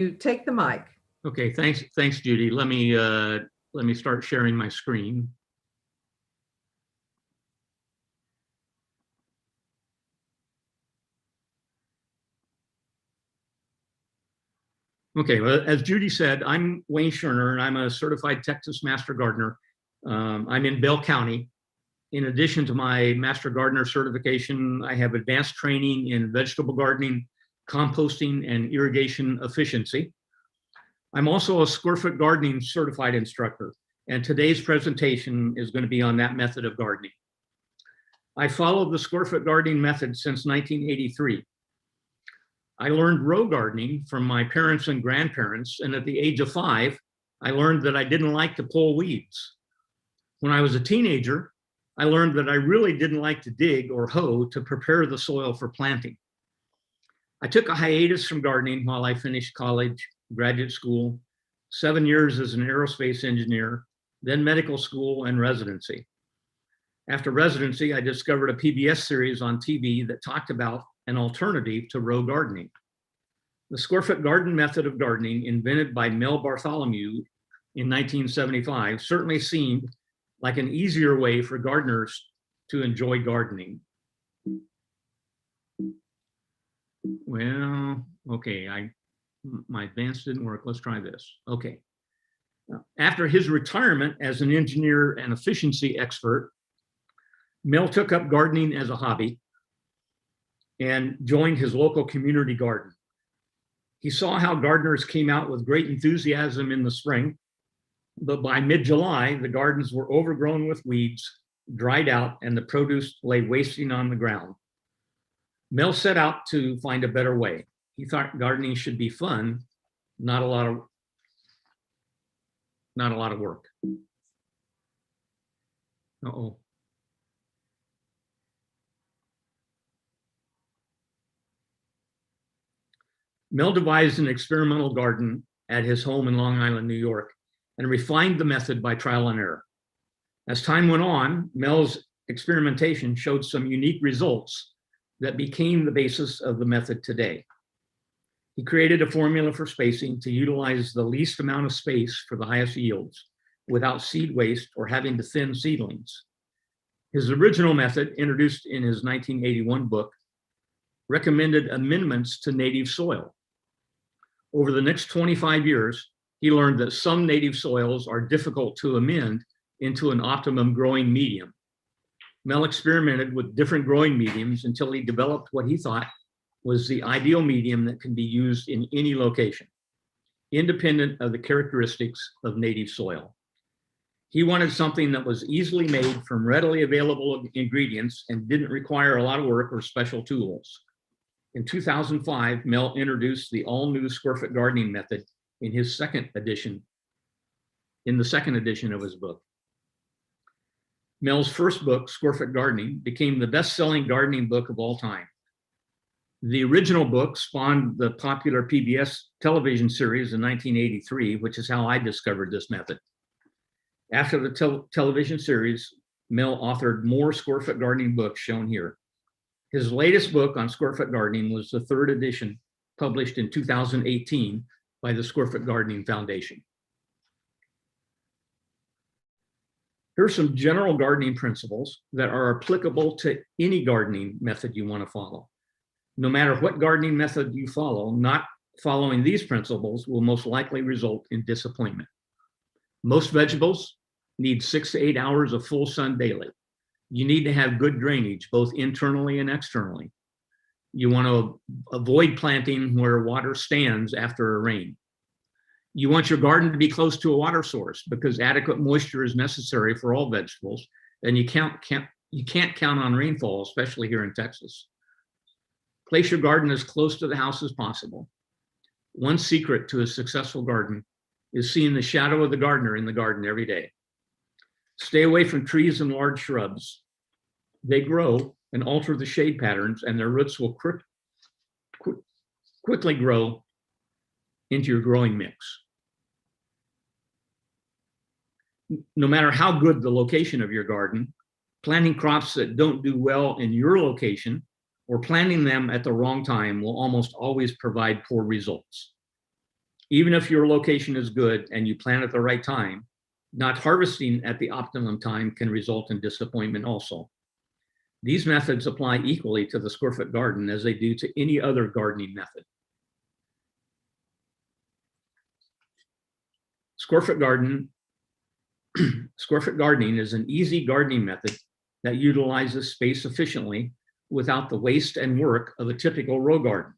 You take the mic. Okay, thanks, Judy. Let me start sharing my screen. Okay, well, as Judy said, I'm Wayne Scherner, and I'm a certified Texas Master Gardener. I'm in Bell County. In addition to my Master Gardener certification, I have advanced training in vegetable gardening, composting, and irrigation efficiency. I'm also a square foot gardening certified instructor, and today's presentation is going to be on that method of gardening. I followed the square foot gardening method since 1983. I learned row gardening from my parents and grandparents, and at the age of 5, I learned that I didn't like to pull weeds. When I was a teenager, I learned that I really didn't like to dig or hoe to prepare the soil for planting. I took a hiatus from gardening while I finished college, graduate school, 7 years as an aerospace engineer, then medical school and residency. After residency, I discovered a PBS series on TV that talked about an alternative to row gardening. The square foot garden method of gardening, invented by Mel Bartholomew in 1975, certainly seemed like an easier way for gardeners to enjoy gardening. Well, okay, my advance didn't work. Let's try this. Okay. After his retirement as an engineer and efficiency expert, Mel took up gardening as a hobby and joined his local community garden. He saw how gardeners came out with great enthusiasm in the spring, but by mid-July, the gardens were overgrown with weeds, dried out, and the produce lay wasting on the ground. Mel set out to find a better way. He thought gardening should be fun, not a lot of work. Uh-oh. Mel devised an experimental garden at his home in Long Island, New York, and refined the method by trial and error. As time went on, Mel's experimentation showed some unique results that became the basis of the method today. He created a formula for spacing to utilize the least amount of space for the highest yields without seed waste or having to thin seedlings. His original method, introduced in his 1981 book, recommended amendments to native soil. Over the next 25 years, he learned that some native soils are difficult to amend into an optimum growing medium. Mel experimented with different growing mediums until he developed what he thought was the ideal medium that can be used in any location, independent of the characteristics of native soil. He wanted something that was easily made from readily available ingredients and didn't require a lot of work or special tools. In 2005, Mel introduced the all-new square foot gardening method in the second edition of his book. Mel's first book, Square Foot Gardening, became the best-selling gardening book of all time. The original book spawned the popular PBS television series in 1983, which is how I discovered this method. After the television series, Mel authored more square foot gardening books shown here. His latest book on square foot gardening was the third edition, published in 2018 by the Square Foot Gardening Foundation. Here are some general gardening principles that are applicable to any gardening method you want to follow. No matter what gardening method you follow, not following these principles will most likely result in disappointment. Most vegetables need 6 to 8 hours of full sun daily. You need to have good drainage, both internally and externally. You want to avoid planting where water stands after a rain. You want your garden to be close to a water source because adequate moisture is necessary for all vegetables, and you can't count on rainfall, especially here in Texas. Place your garden as close to the house as possible. One secret to a successful garden is seeing the shadow of the gardener in the garden every day. Stay away from trees and large shrubs. They grow and alter the shade patterns, and their roots will quickly grow into your growing mix. No matter how good the location of your garden, planting crops that don't do well in your location or planting them at the wrong time will almost always provide poor results. Even if your location is good and you plant at the right time, not harvesting at the optimum time can result in disappointment also. These methods apply equally to the square foot garden as they do to any other gardening method. Square foot gardening is an easy gardening method that utilizes space efficiently without the waste and work of a typical row garden.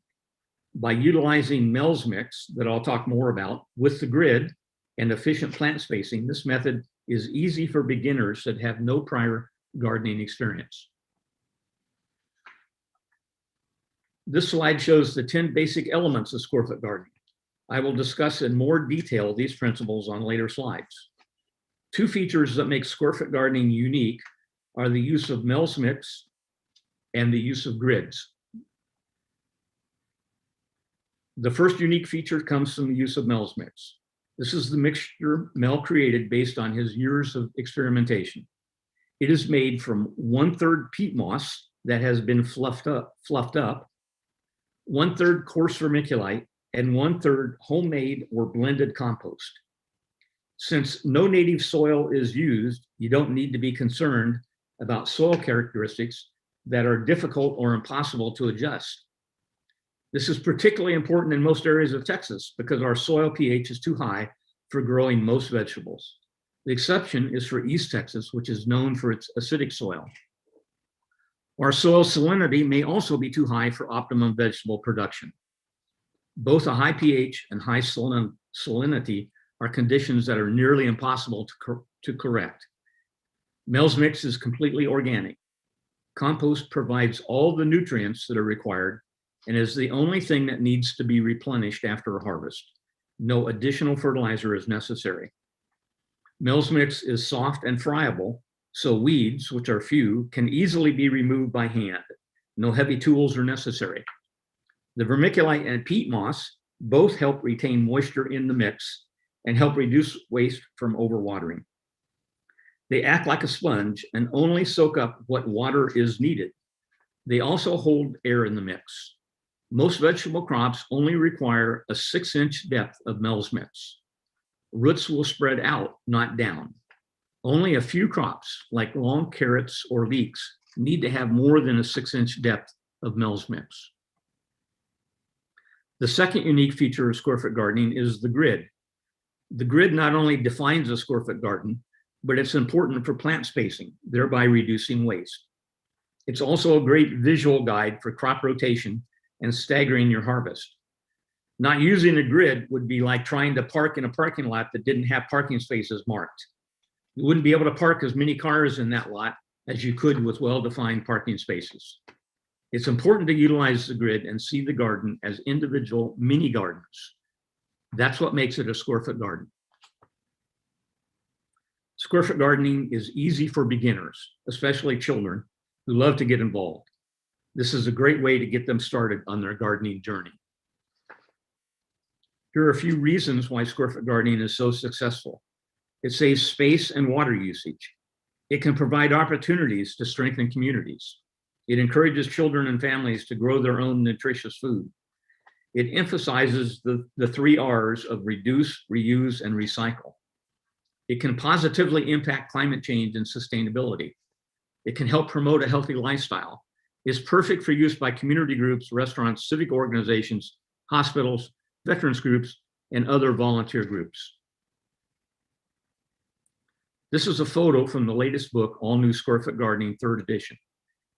By utilizing Mel's mix that I'll talk more about with the grid and efficient plant spacing, this method is easy for beginners that have no prior gardening experience. This slide shows the 10 basic elements of square foot gardening. I will discuss in more detail these principles on later slides. Two features that make square foot gardening unique are the use of Mel's mix and the use of grids. The first unique feature comes from the use of Mel's mix. This is the mixture Mel created based on his years of experimentation. It is made from 1/3 peat moss that has been fluffed up, 1/3 coarse vermiculite, and 1/3 homemade or blended compost. Since no native soil is used, you don't need to be concerned about soil characteristics that are difficult or impossible to adjust. This is particularly important in most areas of Texas because our soil pH is too high for growing most vegetables. The exception is for East Texas, which is known for its acidic soil. Our soil salinity may also be too high for optimum vegetable production. Both a high pH and high salinity are conditions that are nearly impossible to correct. Mel's mix is completely organic. Compost provides all the nutrients that are required and is the only thing that needs to be replenished after a harvest. No additional fertilizer is necessary. Mel's mix is soft and friable, so weeds, which are few, can easily be removed by hand. No heavy tools are necessary. The vermiculite and peat moss both help retain moisture in the mix and help reduce waste from overwatering. They act like a sponge and only soak up what water is needed. They also hold air in the mix. Most vegetable crops only require a 6-inch depth of Mel's mix. Roots will spread out, not down. Only a few crops, like long carrots or leeks, need to have more than a 6-inch depth of Mel's mix. The second unique feature of square foot gardening is the grid. The grid not only defines a square foot garden, but it's important for plant spacing, thereby reducing waste. It's also a great visual guide for crop rotation and staggering your harvest. Not using a grid would be like trying to park in a parking lot that didn't have parking spaces marked. You wouldn't be able to park as many cars in that lot as you could with well-defined parking spaces. It's important to utilize the grid and see the garden as individual mini gardens. That's what makes it a square foot garden. Square foot gardening is easy for beginners, especially children who love to get involved. This is a great way to get them started on their gardening journey. Here are a few reasons why square foot gardening is so successful. It saves space and water usage. It can provide opportunities to strengthen communities. It encourages children and families to grow their own nutritious food. It emphasizes the 3 R's of reduce, reuse, and recycle. It can positively impact climate change and sustainability. It can help promote a healthy lifestyle. It's perfect for use by community groups, restaurants, civic organizations, hospitals, veterans groups, and other volunteer groups. This is a photo from the latest book, All New Square Foot Gardening, 3rd edition.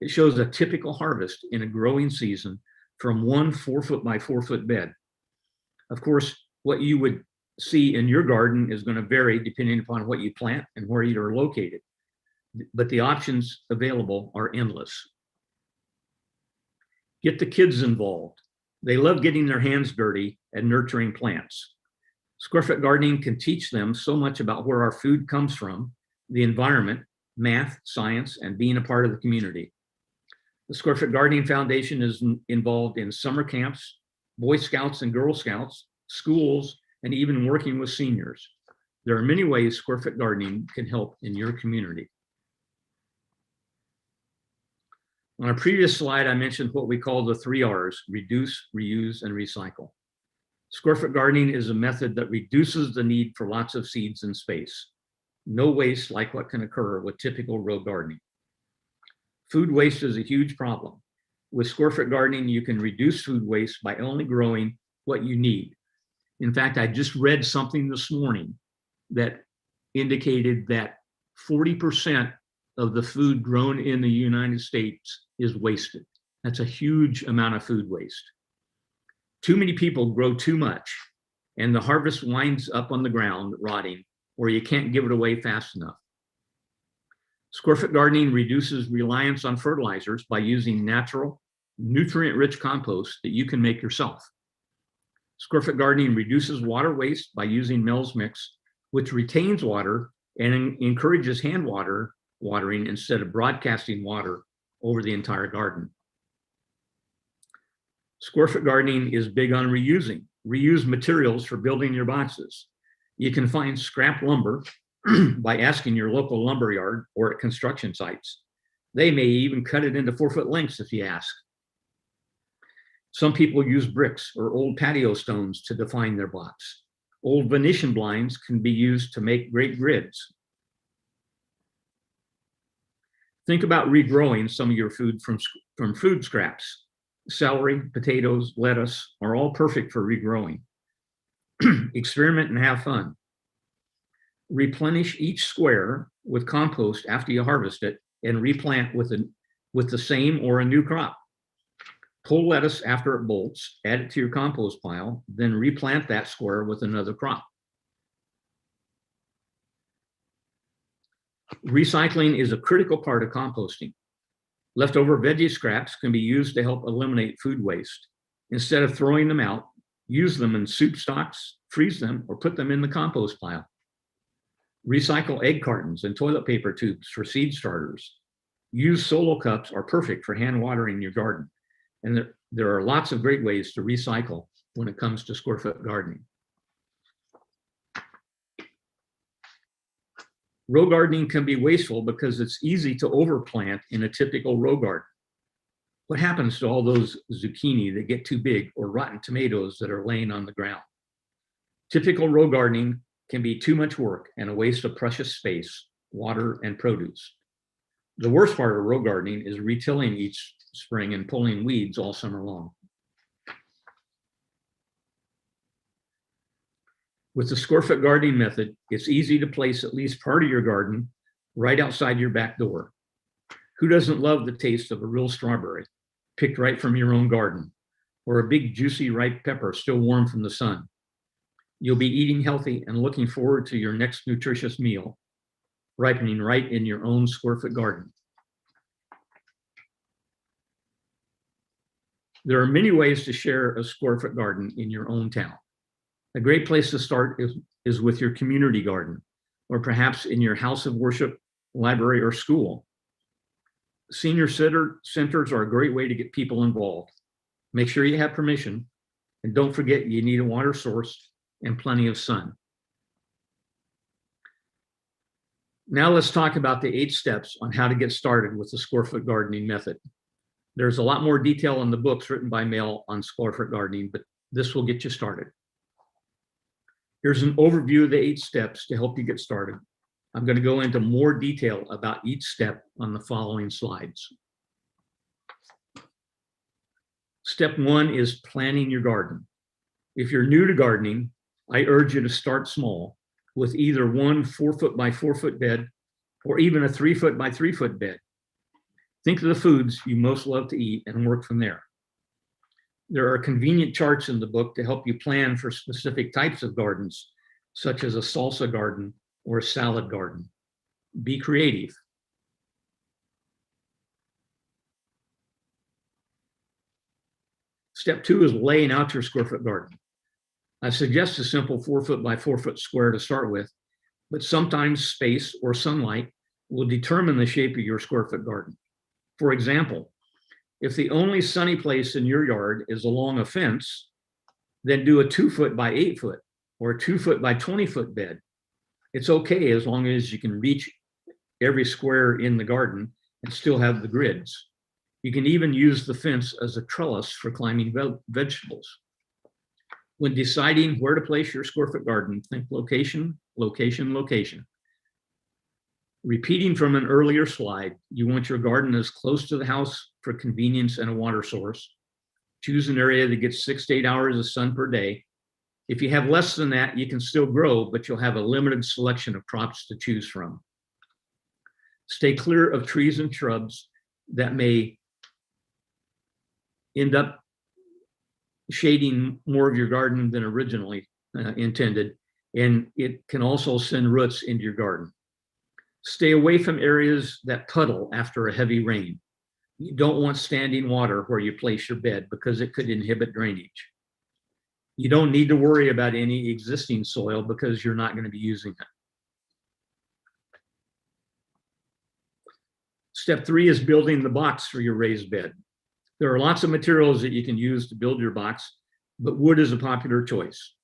It shows a typical harvest in a growing season from one 4-foot by 4-foot bed. Of course, what you would see in your garden is going to vary depending upon what you plant and where you're located, but the options available are endless. Get the kids involved. They love getting their hands dirty and nurturing plants. Square foot gardening can teach them so much about where our food comes from, the environment, math, science, and being a part of the community. The Square Foot Gardening Foundation is involved in summer camps, Boy Scouts and Girl Scouts, schools, and even working with seniors. There are many ways square foot gardening can help in your community. On a previous slide, I mentioned what we call the 3 R's, reduce, reuse, and recycle. Square foot gardening is a method that reduces the need for lots of seeds and space. No waste like what can occur with typical row gardening. Food waste is a huge problem. With square foot gardening, you can reduce food waste by only growing what you need. In fact, I just read something this morning that indicated that 40% of the food grown in the United States is wasted. That's a huge amount of food waste. Too many people grow too much, and the harvest winds up on the ground rotting, or you can't give it away fast enough. Square foot gardening reduces reliance on fertilizers by using natural, nutrient-rich compost that you can make yourself. Square foot gardening reduces water waste by using Mel's Mix, which retains water and encourages hand watering instead of broadcasting water over the entire garden. Square foot gardening is big on reusing. Reuse materials for building your boxes. You can find scrap lumber by asking your local lumber yard or at construction sites. They may even cut it into 4-foot lengths if you ask. Some people use bricks or old patio stones to define their box. Old Venetian blinds can be used to make great grids. Think about regrowing some of your food from food scraps. Celery, potatoes, lettuce are all perfect for regrowing. Experiment and have fun. Replenish each square with compost after you harvest it and replant with the same or a new crop. Pull lettuce after it bolts, add it to your compost pile, then replant that square with another crop. Recycling is a critical part of composting. Leftover veggie scraps can be used to help eliminate food waste. Instead of throwing them out, use them in soup stocks, freeze them, or put them in the compost pile. Recycle egg cartons and toilet paper tubes for seed starters. Used solo cups are perfect for hand watering your garden. And there are lots of great ways to recycle when it comes to square foot gardening. Row gardening can be wasteful because it's easy to overplant in a typical row garden. What happens to all those zucchini that get too big or rotten tomatoes that are laying on the ground? Typical row gardening can be too much work and a waste of precious space, water, and produce. The worst part of row gardening is retilling each spring and pulling weeds all summer long. With the square foot gardening method, it's easy to place at least part of your garden right outside your back door. Who doesn't love the taste of a real strawberry picked right from your own garden, or a big juicy ripe pepper still warm from the sun? You'll be eating healthy and looking forward to your next nutritious meal, ripening right in your own square foot garden. There are many ways to share a square foot garden in your own town. A great place to start is with your community garden, or perhaps in your house of worship, library, or school. Senior centers are a great way to get people involved. Make sure you have permission, and don't forget you need a water source and plenty of sun. Now let's talk about the 8 steps on how to get started with the square foot gardening method. There's a lot more detail in the books written by Mel on square foot gardening, but this will get you started. Here's an overview of the 8 steps to help you get started. I'm going to go into more detail about each step on the following slides. Step 1 is planning your garden. If you're new to gardening, I urge you to start small with either one 4-foot by 4-foot bed or even a 3-foot by 3-foot bed. Think of the foods you most love to eat and work from there. There are convenient charts in the book to help you plan for specific types of gardens, such as a salsa garden or a salad garden. Be creative. Step 2 is laying out your square foot garden. I suggest a simple 4-foot by 4-foot square to start with, but sometimes space or sunlight will determine the shape of your square foot garden. For example, if the only sunny place in your yard is along a fence, then do a 2-foot by 8-foot or a 2-foot by 20-foot bed. It's okay as long as you can reach every square in the garden and still have the grids. You can even use the fence as a trellis for climbing vegetables. When deciding where to place your square foot garden, think location, location, location. Repeating from an earlier slide, you want your garden as close to the house for convenience and a water source. Choose an area that gets 6 to 8 hours of sun per day. If you have less than that, you can still grow, but you'll have a limited selection of crops to choose from. Stay clear of trees and shrubs that may end up shading more of your garden than originally intended, and it can also send roots into your garden. Stay away from areas that puddle after a heavy rain. You don't want standing water where you place your bed because it could inhibit drainage. You don't need to worry about any existing soil because you're not going to be using it. Step 3 is building the box for your raised bed. There are lots of materials that you can use to build your box, but wood is a popular choice.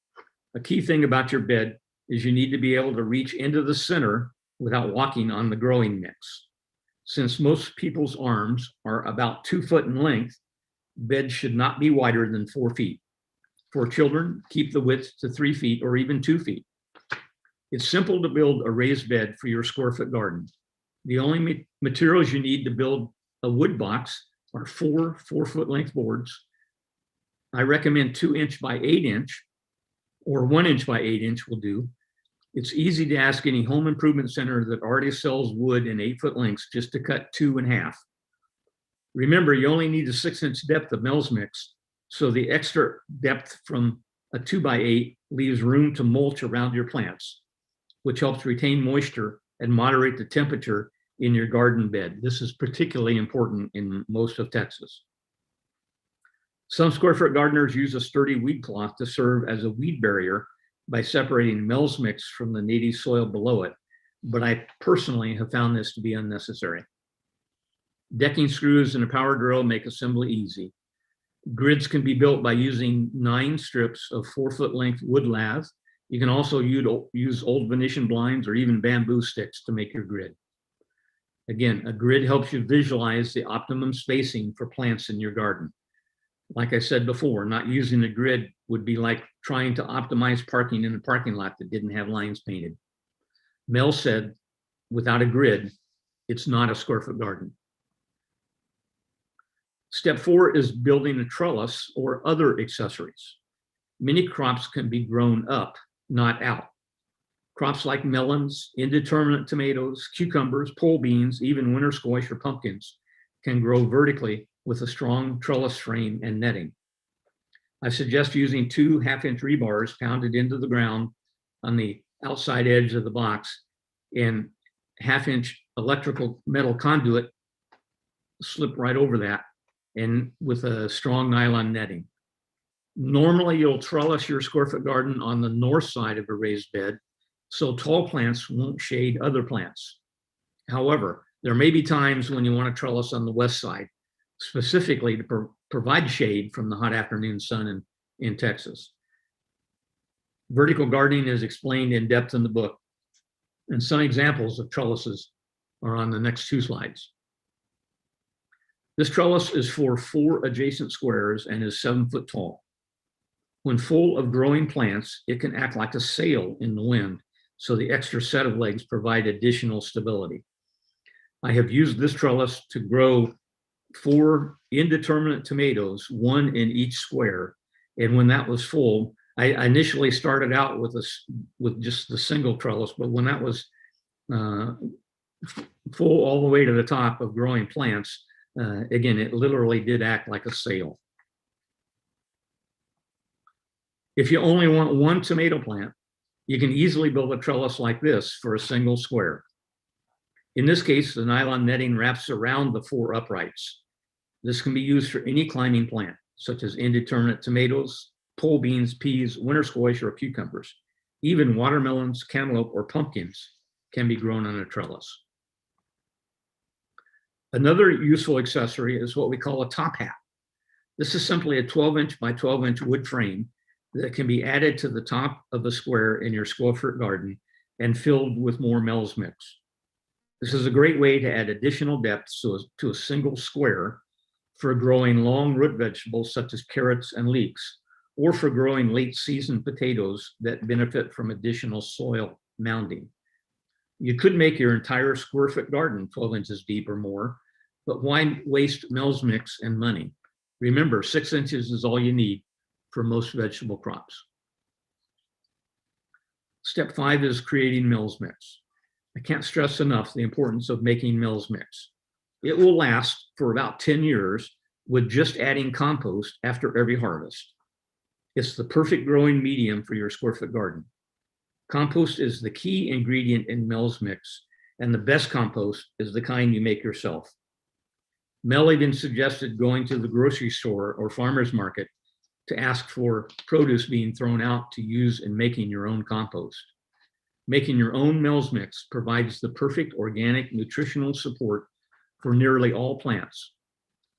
A key thing about your bed is you need to be able to reach into the center without walking on the growing mix. Since most people's arms are about 2 foot in length, beds should not be wider than 4 feet. For children, keep the width to 3 feet or even 2 feet. It's simple to build a raised bed for your square foot garden. The only materials you need to build a wood box are 4 4-foot length boards. I recommend 2 inch by 8 inch or 1 inch by 8 inch will do. It's easy to ask any home improvement center that already sells wood in 8-foot lengths just to cut 2 in half. Remember, you only need a 6-inch depth of Mel's Mix, so the extra depth from a 2 by 8 leaves room to mulch around your plants, which helps retain moisture and moderate the temperature in your garden bed. This is particularly important in most of Texas. Some square foot gardeners use a sturdy weed cloth to serve as a weed barrier by separating Mel's Mix from the native soil below it, but I personally have found this to be unnecessary. Decking screws and a power drill make assembly easy. Grids can be built by using 9 strips of 4-foot length wood lath. You can also use old Venetian blinds or even bamboo sticks to make your grid. Again, a grid helps you visualize the optimum spacing for plants in your garden. Like I said before, not using a grid would be like trying to optimize parking in a parking lot that didn't have lines painted. Mel said, without a grid, it's not a square foot garden. Step 4 is building a trellis or other accessories. Many crops can be grown up, not out. Crops like melons, indeterminate tomatoes, cucumbers, pole beans, even winter squash or pumpkins can grow vertically with a strong trellis frame and netting. I suggest using 2 half-inch rebars pounded into the ground on the outside edge of the box and half-inch electrical metal conduit slip right over that, and with a strong nylon netting. Normally, you'll trellis your square foot garden on the north side of a raised bed, so tall plants won't shade other plants. However, there may be times when you want to trellis on the west side, specifically to provide shade from the hot afternoon sun in Texas. Vertical gardening is explained in depth in the book, and some examples of trellises are on the next 2 slides. This trellis is for 4 adjacent squares and is 7 foot tall. When full of growing plants, it can act like a sail in the wind, so the extra set of legs provide additional stability. I have used this trellis to grow 4 indeterminate tomatoes, 1 in each square, and when that was full, I initially started out with just the single trellis, but when that was full all the way to the top of growing plants, again, it literally did act like a sail. If you only want 1 tomato plant, you can easily build a trellis like this for a single square. In this case, the nylon netting wraps around the 4 uprights. This can be used for any climbing plant, such as indeterminate tomatoes, pole beans, peas, winter squash, or cucumbers. Even watermelons, cantaloupe, or pumpkins can be grown on a trellis. Another useful accessory is what we call a top hat. This is simply a 12-inch by 12-inch wood frame that can be added to the top of a square in your square foot garden and filled with more Mel's Mix. This is a great way to add additional depth to a single square for growing long root vegetables such as carrots and leeks, or for growing late season potatoes that benefit from additional soil mounding. You could make your entire square foot garden 12 inches deep or more, but why waste Mel's Mix and money? Remember, 6 inches is all you need for most vegetable crops. Step 5 is creating Mel's Mix. I can't stress enough the importance of making Mel's Mix. It will last for about 10 years with just adding compost after every harvest. It's the perfect growing medium for your square foot garden. Compost is the key ingredient in Mel's Mix, and the best compost is the kind you make yourself. Mel even suggested going to the grocery store or farmer's market to ask for produce being thrown out to use in making your own compost. Making your own Mel's Mix provides the perfect organic nutritional support for nearly all plants.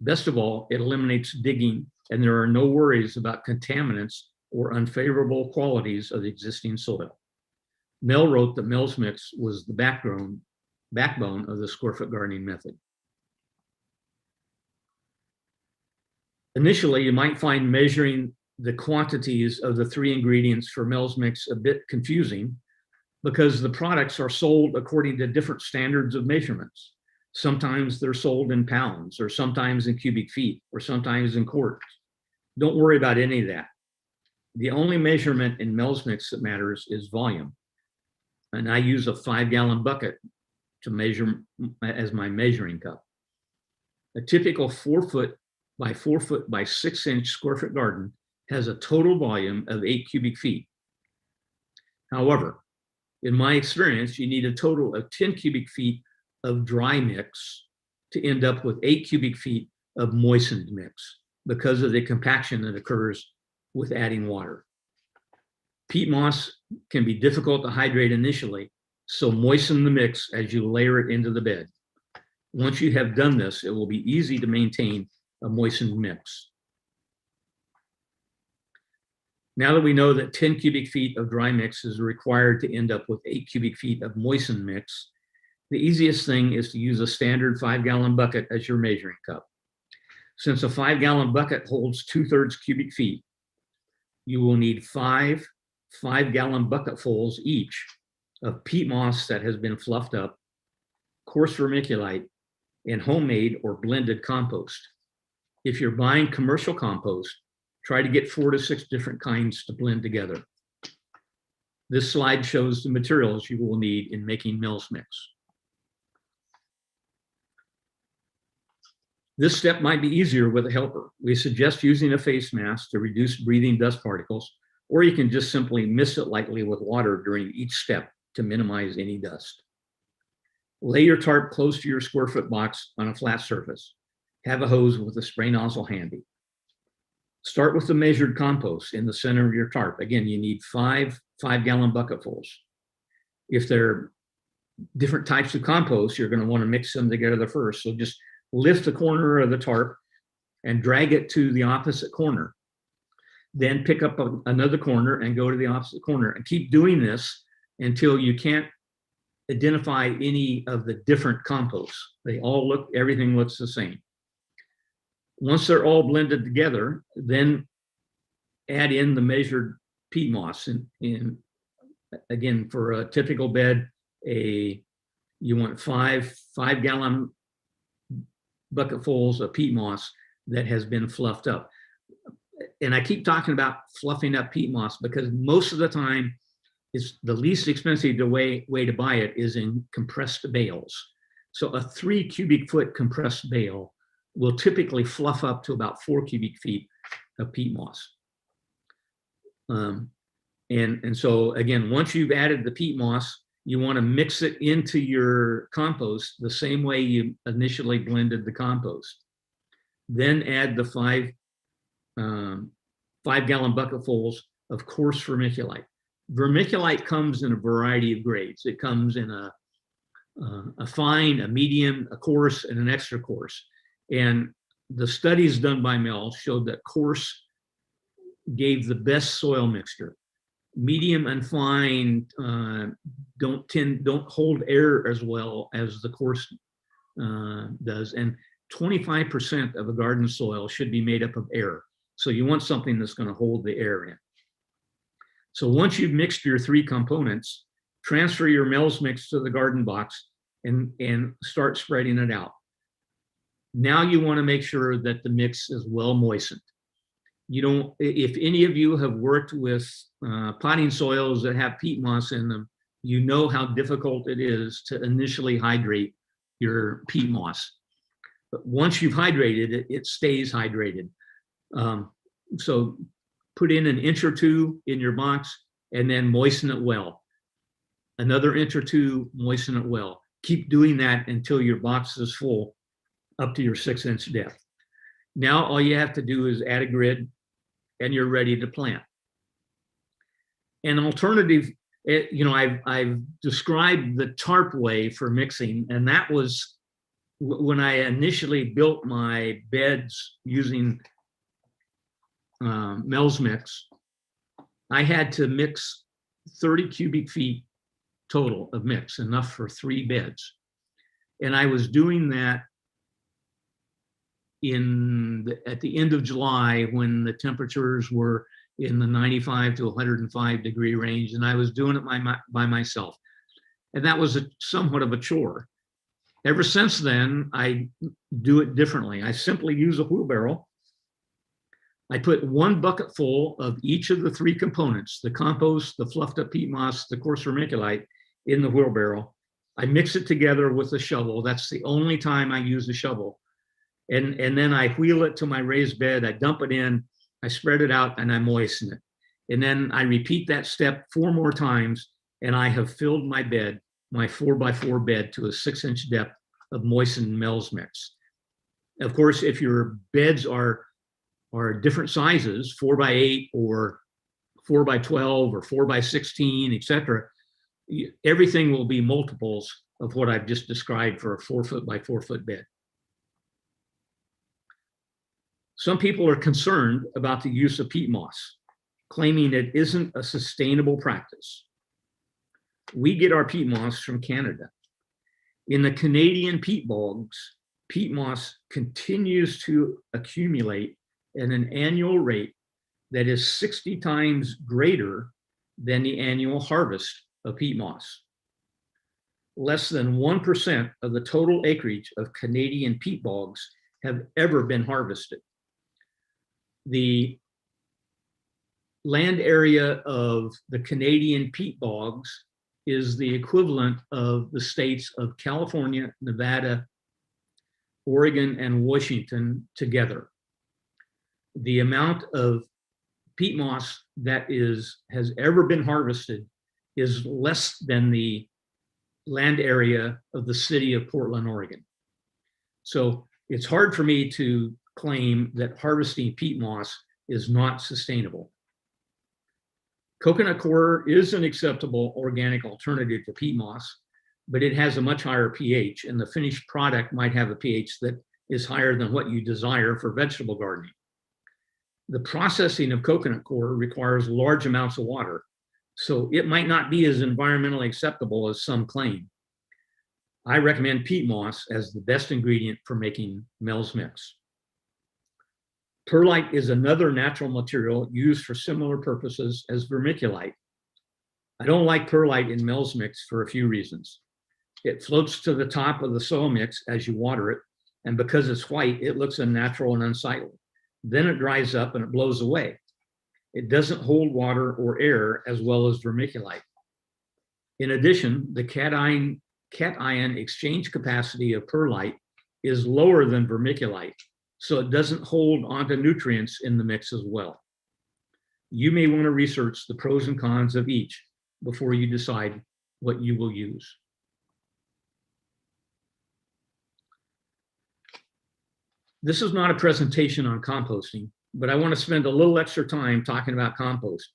Best of all, it eliminates digging, and there are no worries about contaminants or unfavorable qualities of the existing soil. Mel wrote that Mel's Mix was the backbone of the square foot gardening method. Initially, you might find measuring the quantities of the 3 ingredients for Mel's Mix a bit confusing because the products are sold according to different standards of measurements. Sometimes they're sold in pounds, or sometimes in cubic feet, or sometimes in quarts. Don't worry about any of that. The only measurement in Mel's Mix that matters is volume. And I use a 5-gallon bucket to measure as my measuring cup. A typical 4 foot by 4 foot by 6 inch square foot garden has a total volume of 8 cubic feet. However, in my experience, you need a total of 10 cubic feet of dry mix to end up with 8 cubic feet of moistened mix because of the compaction that occurs with adding water. Peat moss can be difficult to hydrate initially, so moisten the mix as you layer it into the bed. Once you have done this, it will be easy to maintain a moistened mix. Now that we know that 10 cubic feet of dry mix is required to end up with 8 cubic feet of moistened mix, the easiest thing is to use a standard 5-gallon bucket as your measuring cup. Since a 5-gallon bucket holds 2/3 cubic feet, you will need 5 5-gallon bucketfuls each of peat moss that has been fluffed up, coarse vermiculite, and homemade or blended compost. If you're buying commercial compost, try to get 4 to 6 different kinds to blend together. This slide shows the materials you will need in making Mel's Mix. This step might be easier with a helper. We suggest using a face mask to reduce breathing dust particles, or you can just simply mist it lightly with water during each step to minimize any dust. Lay your tarp close to your square foot box on a flat surface. Have a hose with a spray nozzle handy. Start with the measured compost in the center of your tarp. Again, you need 5 5-gallon bucketfuls. If they're different types of compost, you're going to want to mix them together first. So just lift the corner of the tarp and drag it to the opposite corner. Then pick up another corner and go to the opposite corner, and keep doing this until you can't identify any of the different composts. Everything looks the same. Once they're all blended together, then add in the measured peat moss. And again, for a typical bed, you want 5 5-gallon bucketfuls of peat moss that has been fluffed up. And I keep talking about fluffing up peat moss because most of the time, it's the least expensive way to buy it is in compressed bales. So a 3 cubic foot compressed bale will typically fluff up to about 4 cubic feet of peat moss. And so again, once you've added the peat moss, you want to mix it into your compost the same way you initially blended the compost. Then add the 5-gallon bucketfuls of coarse vermiculite. Vermiculite comes in a variety of grades. It comes in a fine, a medium, a coarse, and an extra coarse. And the studies done by Mel showed that coarse gave the best soil mixture. Medium and fine don't hold air as well as the coarse does. And 25% of a garden soil should be made up of air. So you want something that's going to hold the air in. So once you've mixed your 3 components, transfer your Mel's mix to the garden box and start spreading it out. Now you want to make sure that the mix is well moistened. You don't, if any of you have worked with potting soils that have peat moss in them, you know how difficult it is to initially hydrate your peat moss. But once you've hydrated it, it stays hydrated. So put in an inch or 2 in your box and then moisten it well. Another inch or 2, moisten it well. Keep doing that until your box is full up to your 6-inch depth. Now all you have to do is add a grid and you're ready to plant. An alternative, I've described the tarp way for mixing, and that was when I initially built my beds using Mel's mix. I had to mix 30 cubic feet total of mix, enough for 3 beds. And I was doing that at the end of July when the temperatures were in the 95 to 105 degree range, and I was doing it by myself. And that was somewhat of a chore. Ever since then, I do it differently. I simply use a wheelbarrow. I put 1 bucket full of each of the 3 components, the compost, the fluffed up peat moss, the coarse vermiculite, in the wheelbarrow. I mix it together with a shovel. That's the only time I use a shovel. And then I wheel it to my raised bed. I dump it in, I spread it out, and I moisten it. And then I repeat that step 4 more times, and I have filled my bed, my 4x4 bed, to a 6-inch depth of moistened Mel's mix. Of course, if your beds are different sizes, 4x8 or 4x12 or 4x16, etc., everything will be multiples of what I've just described for a 4-foot by 4-foot bed. Some people are concerned about the use of peat moss, claiming it isn't a sustainable practice. We get our peat moss from Canada. In the Canadian peat bogs, peat moss continues to accumulate at an annual rate that is 60 times greater than the annual harvest of peat moss. Less than 1% of the total acreage of Canadian peat bogs have ever been harvested. The land area of the Canadian peat bogs is the equivalent of the states of California, Nevada, Oregon, and Washington together. The amount of peat moss that has ever been harvested is less than the land area of the city of Portland, Oregon. So it's hard for me to claim that harvesting peat moss is not sustainable. Coconut coir is an acceptable organic alternative to peat moss, but it has a much higher pH, and the finished product might have a pH that is higher than what you desire for vegetable gardening. The processing of coconut coir requires large amounts of water, so it might not be as environmentally acceptable as some claim. I recommend peat moss as the best ingredient for making Mel's mix. Perlite is another natural material used for similar purposes as vermiculite. I don't like perlite in Mel's mix for a few reasons. It floats to the top of the soil mix as you water it, and because it's white, it looks unnatural and unsightly. Then it dries up and it blows away. It doesn't hold water or air as well as vermiculite. In addition, the cation exchange capacity of perlite is lower than vermiculite, so it doesn't hold onto nutrients in the mix as well. You may want to research the pros and cons of each before you decide what you will use. This is not a presentation on composting, but I want to spend a little extra time talking about compost,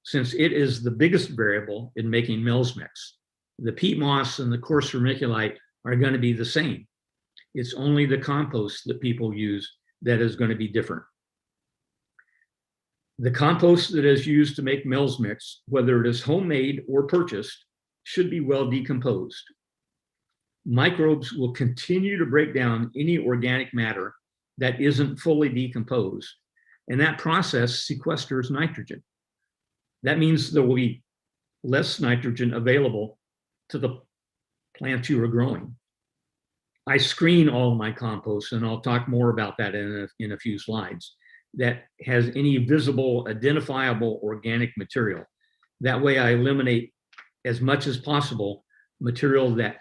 since it is the biggest variable in making Mel's mix. The peat moss and the coarse vermiculite are going to be the same. It's only the compost that people use that is going to be different. The compost that is used to make Mel's mix, whether it is homemade or purchased, should be well decomposed. Microbes will continue to break down any organic matter that isn't fully decomposed, And that process sequesters nitrogen. That means there will be less nitrogen available to the plants you are growing. I screen all of my compost, and I'll talk more about that in a few slides, that has any visible, identifiable organic material. That way I eliminate as much as possible material that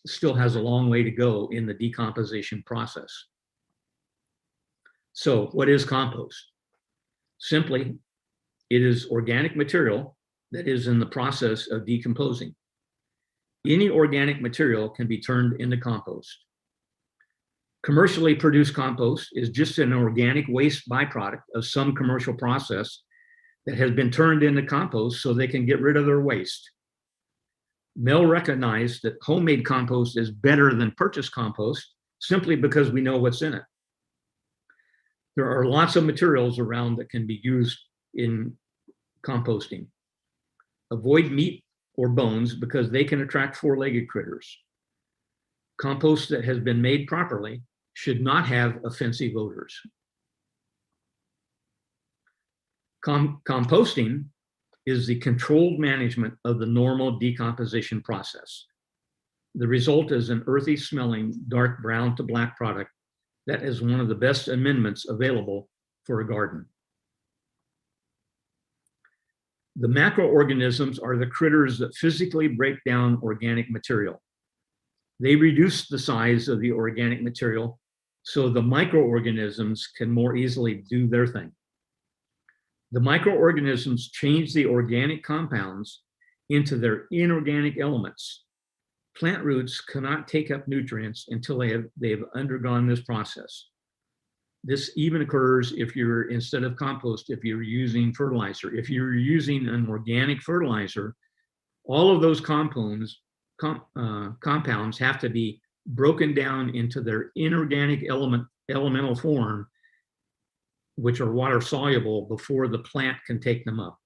still has a long way to go in the decomposition process. So what is compost? Simply, it is organic material that is in the process of decomposing. Any organic material can be turned into compost. Commercially produced compost is just an organic waste byproduct of some commercial process that has been turned into compost so they can get rid of their waste. Mel recognized that homemade compost is better than purchased compost simply because we know what's in it. There are lots of materials around that can be used in composting. Avoid meat or bones because they can attract four-legged critters. Compost that has been made properly should not have offensive odors. Composting is the controlled management of the normal decomposition process. The result is an earthy smelling, dark brown to black product that is one of the best amendments available for a garden. The macroorganisms are the critters that physically break down organic material. They reduce the size of the organic material so the microorganisms can more easily do their thing. The microorganisms change the organic compounds into their inorganic elements. Plant roots cannot take up nutrients until they have undergone this process. This even occurs if you're, instead of compost, if you're using fertilizer. If you're using an organic fertilizer, all of those compounds have to be broken down into their inorganic elemental form, which are water soluble, before the plant can take them up.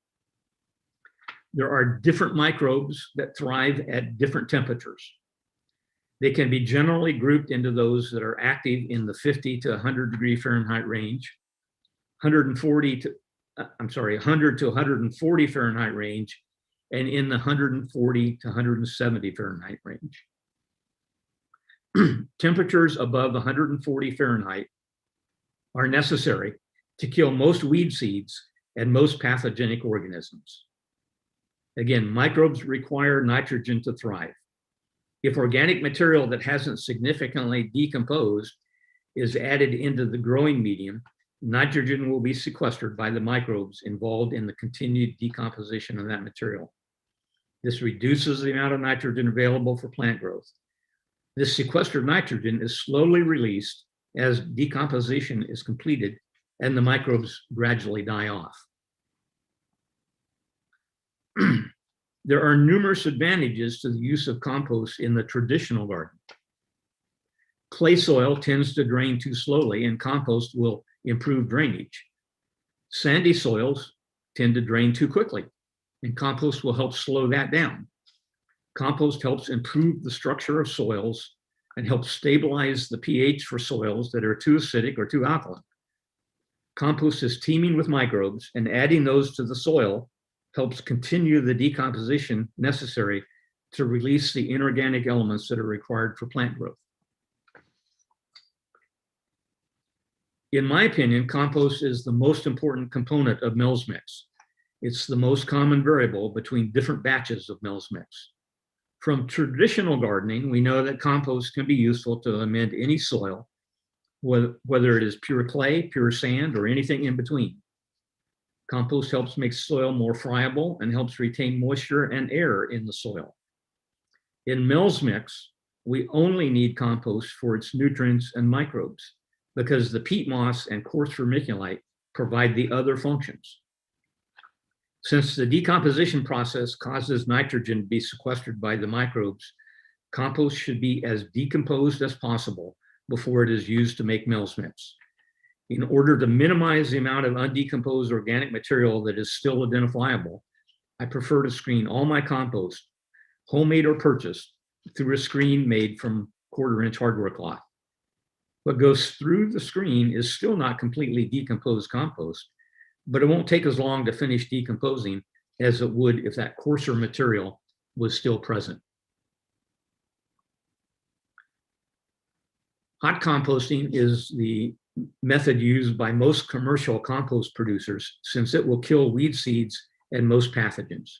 There are different microbes that thrive at different temperatures. They can be generally grouped into those that are active in the 50 to 100 degree Fahrenheit range, 100 to 140 Fahrenheit range, and in the 140 to 170 Fahrenheit range. Temperatures above 140 Fahrenheit are necessary to kill most weed seeds and most pathogenic organisms. Again, microbes require nitrogen to thrive. If organic material that hasn't significantly decomposed is added into the growing medium, nitrogen will be sequestered by the microbes involved in the continued decomposition of that material. This reduces the amount of nitrogen available for plant growth. This sequestered nitrogen is slowly released as decomposition is completed and the microbes gradually die off. There are numerous advantages to the use of compost in the traditional garden. Clay soil tends to drain too slowly, and compost will improve drainage. Sandy soils tend to drain too quickly, and compost will help slow that down. Compost helps improve the structure of soils and helps stabilize the pH for soils that are too acidic or too alkaline. Compost is teeming with microbes, and adding those to the soil helps continue the decomposition necessary to release the inorganic elements that are required for plant growth. In my opinion, compost is the most important component of Mel's Mix. It's the most common variable between different batches of Mel's Mix. From traditional gardening, we know that compost can be useful to amend any soil, whether it is pure clay, pure sand, or anything in between. Compost helps make soil more friable and helps retain moisture and air in the soil. In Mel's Mix, we only need compost for its nutrients and microbes because the peat moss and coarse vermiculite provide the other functions. Since the decomposition process causes nitrogen to be sequestered by the microbes, compost should be as decomposed as possible before it is used to make Mel's Mix. In order to minimize the amount of undecomposed organic material that is still identifiable, I prefer to screen all my compost, homemade or purchased, through a screen made from 1/4-inch hardware cloth. What goes through the screen is still not completely decomposed compost, but it won't take as long to finish decomposing as it would if that coarser material was still present. Hot composting is the method used by most commercial compost producers since it will kill weed seeds and most pathogens.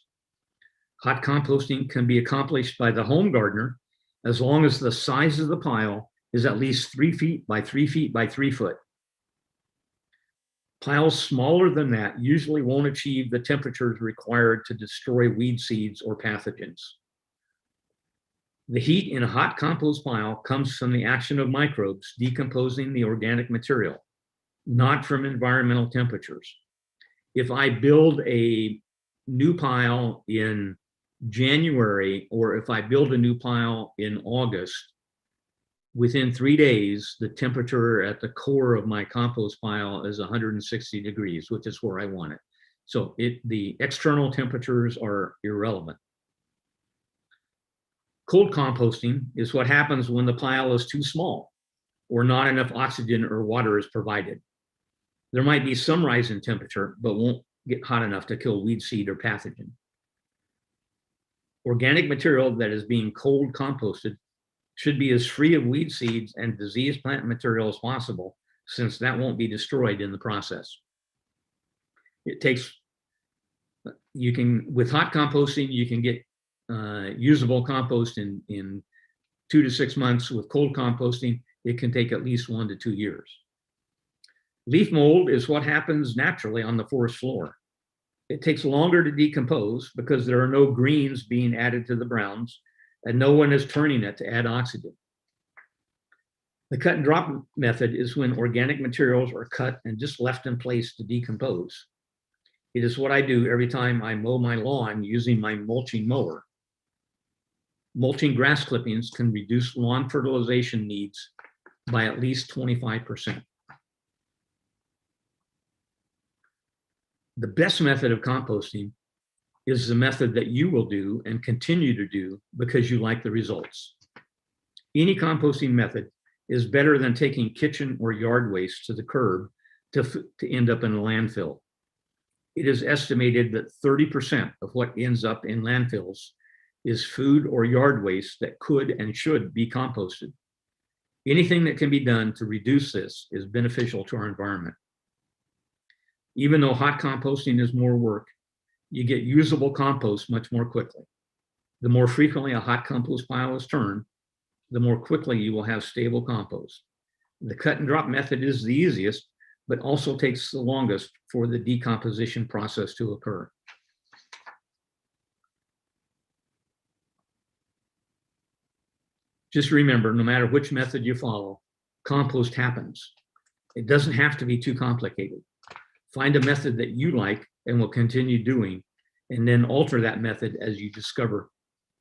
Hot composting can be accomplished by the home gardener as long as the size of the pile is at least 3 feet by 3 feet by 3 foot. Piles smaller than that usually won't achieve the temperatures required to destroy weed seeds or pathogens. The heat in a hot compost pile comes from the action of microbes decomposing the organic material, not from environmental temperatures. If I build a new pile in January, or if I build a new pile in August, within 3 days, the temperature at the core of my compost pile is 160 degrees, which is where I want it. So the external temperatures are irrelevant. Cold composting is what happens when the pile is too small or not enough oxygen or water is provided. There might be some rise in temperature, but won't get hot enough to kill weed seed or pathogen. Organic material that is being cold composted should be as free of weed seeds and diseased plant material as possible, since that won't be destroyed in the process. With hot composting, you can get usable compost in 2 to 6 months. With cold composting, it can take at least 1 to 2 years. Leaf mold is what happens naturally on the forest floor. It takes longer to decompose because there are no greens being added to the browns and no one is turning it to add oxygen. The cut and drop method is when organic materials are cut and just left in place to decompose. It is what I do every time I mow my lawn using my mulching mower. Mulching grass clippings can reduce lawn fertilization needs by at least 25%. The best method of composting is the method that you will do and continue to do because you like the results. Any composting method is better than taking kitchen or yard waste to the curb to end up in a landfill. It is estimated that 30% of what ends up in landfills is food or yard waste that could and should be composted. Anything that can be done to reduce this is beneficial to our environment. Even though hot composting is more work, you get usable compost much more quickly. The more frequently a hot compost pile is turned, the more quickly you will have stable compost. The cut and drop method is the easiest, but also takes the longest for the decomposition process to occur. Just remember, no matter which method you follow, compost happens. It doesn't have to be too complicated. Find a method that you like and will continue doing, and then alter that method as you discover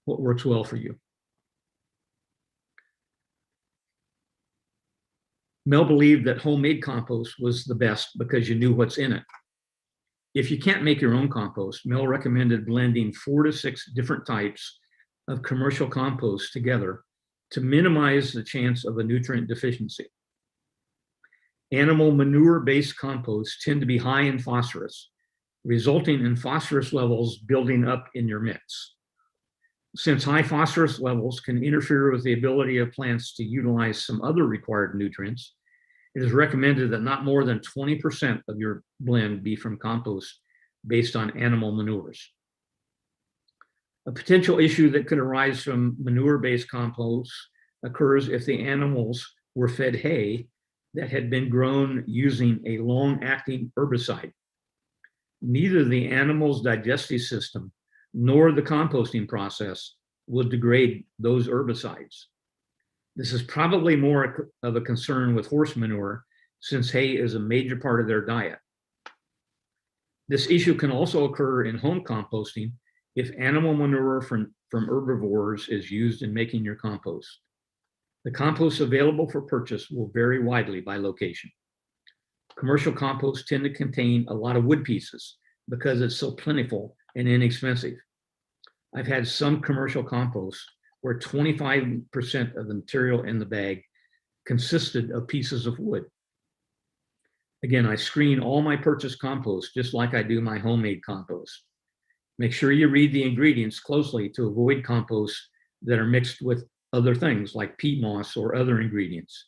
what works well for you. Mel believed that homemade compost was the best because you knew what's in it. If you can't make your own compost, Mel recommended blending 4 to 6 different types of commercial compost together to minimize the chance of a nutrient deficiency. Animal manure-based composts tend to be high in phosphorus, resulting in phosphorus levels building up in your mix. Since high phosphorus levels can interfere with the ability of plants to utilize some other required nutrients, it is recommended that not more than 20% of your blend be from compost based on animal manures. A potential issue that could arise from manure-based compost occurs if the animals were fed hay that had been grown using a long-acting herbicide. Neither the animal's digestive system nor the composting process will degrade those herbicides. This is probably more of a concern with horse manure, since hay is a major part of their diet. This issue can also occur in home composting if animal manure from herbivores is used in making your compost. The compost available for purchase will vary widely by location. Commercial composts tend to contain a lot of wood pieces because it's so plentiful and inexpensive. I've had some commercial composts where 25% of the material in the bag consisted of pieces of wood. Again, I screen all my purchased compost just like I do my homemade compost. Make sure you read the ingredients closely to avoid composts that are mixed with other things like peat moss or other ingredients.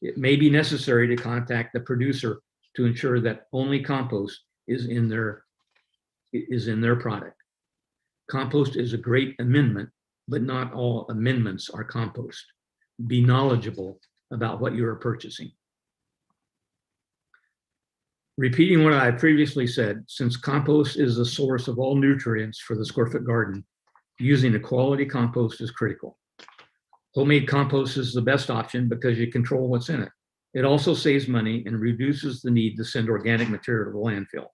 It may be necessary to contact the producer to ensure that only compost is in their product. Compost is a great amendment, but not all amendments are compost. Be knowledgeable about what you are purchasing. Repeating what I previously said, since compost is the source of all nutrients for the square foot garden, using a quality compost is critical. Homemade compost is the best option because you control what's in it. It also saves money and reduces the need to send organic material to the landfill.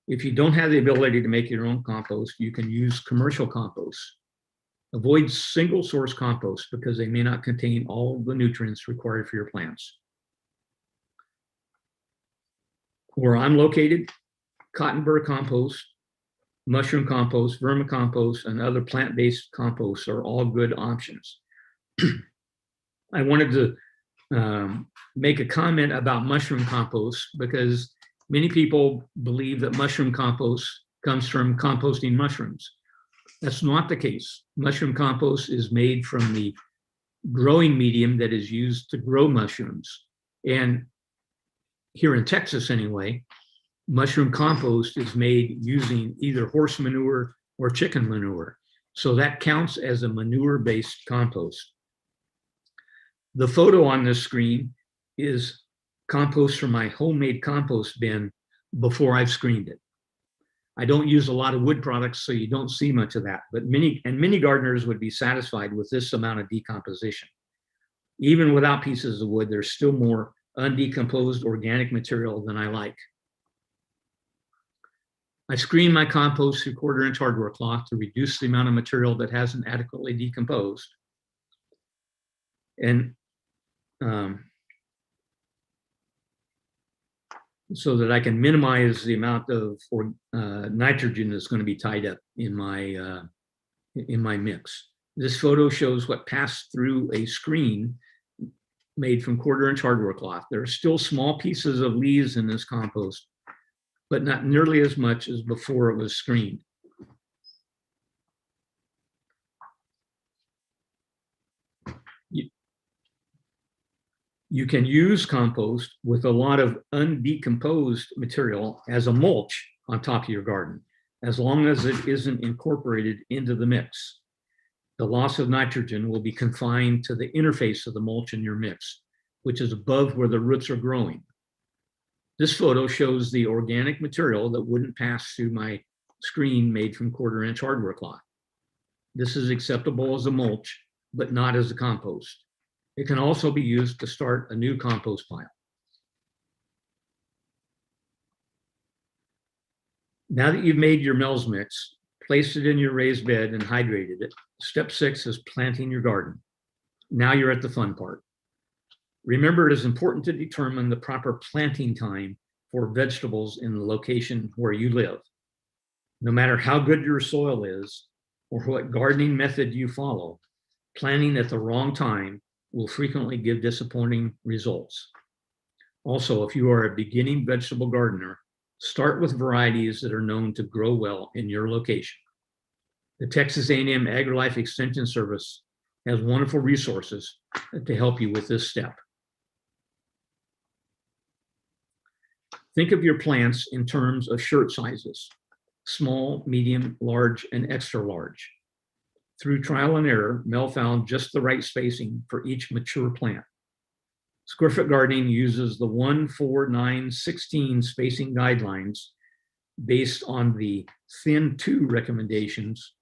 If you don't have the ability to make your own compost, you can use commercial compost. Avoid single source compost because they may not contain all the nutrients required for your plants. Where I'm located, cotton burr compost, mushroom compost, vermicompost, and other plant-based composts are all good options. I wanted to make a comment about mushroom compost because many people believe that mushroom compost comes from composting mushrooms. That's not the case. Mushroom compost is made from the growing medium that is used to grow mushrooms. And here in Texas anyway, mushroom compost is made using either horse manure or chicken manure. So that counts as a manure-based compost. The photo on this screen is compost from my homemade compost bin before I've screened it. I don't use a lot of wood products, so you don't see much of that, but many gardeners would be satisfied with this amount of decomposition. Even without pieces of wood, there's still more undecomposed organic material than I like. I screen my compost through 1/4-inch hardware cloth to reduce the amount of material that hasn't adequately decomposed. And so that I can minimize the amount of nitrogen that's going to be tied up in my mix. This photo shows what passed through a screen made from 1/4-inch hardware cloth. There are still small pieces of leaves in this compost, but not nearly as much as before it was screened. You can use compost with a lot of undecomposed material as a mulch on top of your garden, as long as it isn't incorporated into the mix. The loss of nitrogen will be confined to the interface of the mulch in your mix, which is above where the roots are growing. This photo shows the organic material that wouldn't pass through my screen made from 1/4-inch hardware cloth. This is acceptable as a mulch, but not as a compost. It can also be used to start a new compost pile. Now that you've made your Mel's mix, placed it in your raised bed and hydrated it, step 6 is planting your garden. Now you're at the fun part. Remember, it is important to determine the proper planting time for vegetables in the location where you live. No matter how good your soil is or what gardening method you follow, planting at the wrong time will frequently give disappointing results. Also, if you are a beginning vegetable gardener, start with varieties that are known to grow well in your location. The Texas A&M AgriLife Extension Service has wonderful resources to help you with this step. Think of your plants in terms of shirt sizes: small, medium, large, and extra large. Through trial and error, Mel found just the right spacing for each mature plant. Square foot gardening uses the 1, 4, 9, 16 spacing guidelines based on the thin 2 recommendations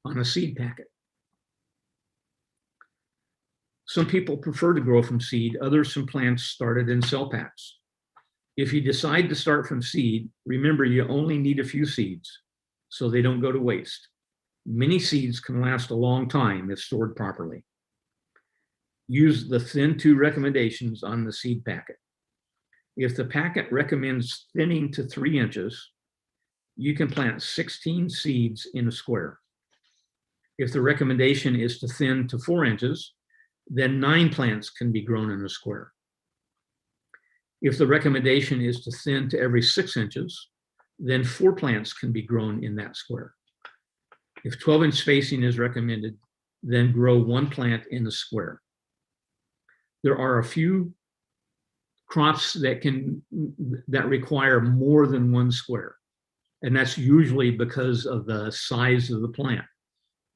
on a seed packet. Some people prefer to grow from seed, others from plants started in cell packs. If you decide to start from seed, remember you only need a few seeds so they don't go to waste. Many seeds can last a long time if stored properly. Use the thin 2 recommendations on the seed packet. If the packet recommends thinning to 3 inches, you can plant 16 seeds in a square. If the recommendation is to thin to 4 inches, then 9 plants can be grown in a square. If the recommendation is to thin to every 6 inches, then 4 plants can be grown in that square. If 12-inch spacing is recommended, then grow 1 plant in the square. There are a few crops that require more than 1 square, and that's usually because of the size of the plant.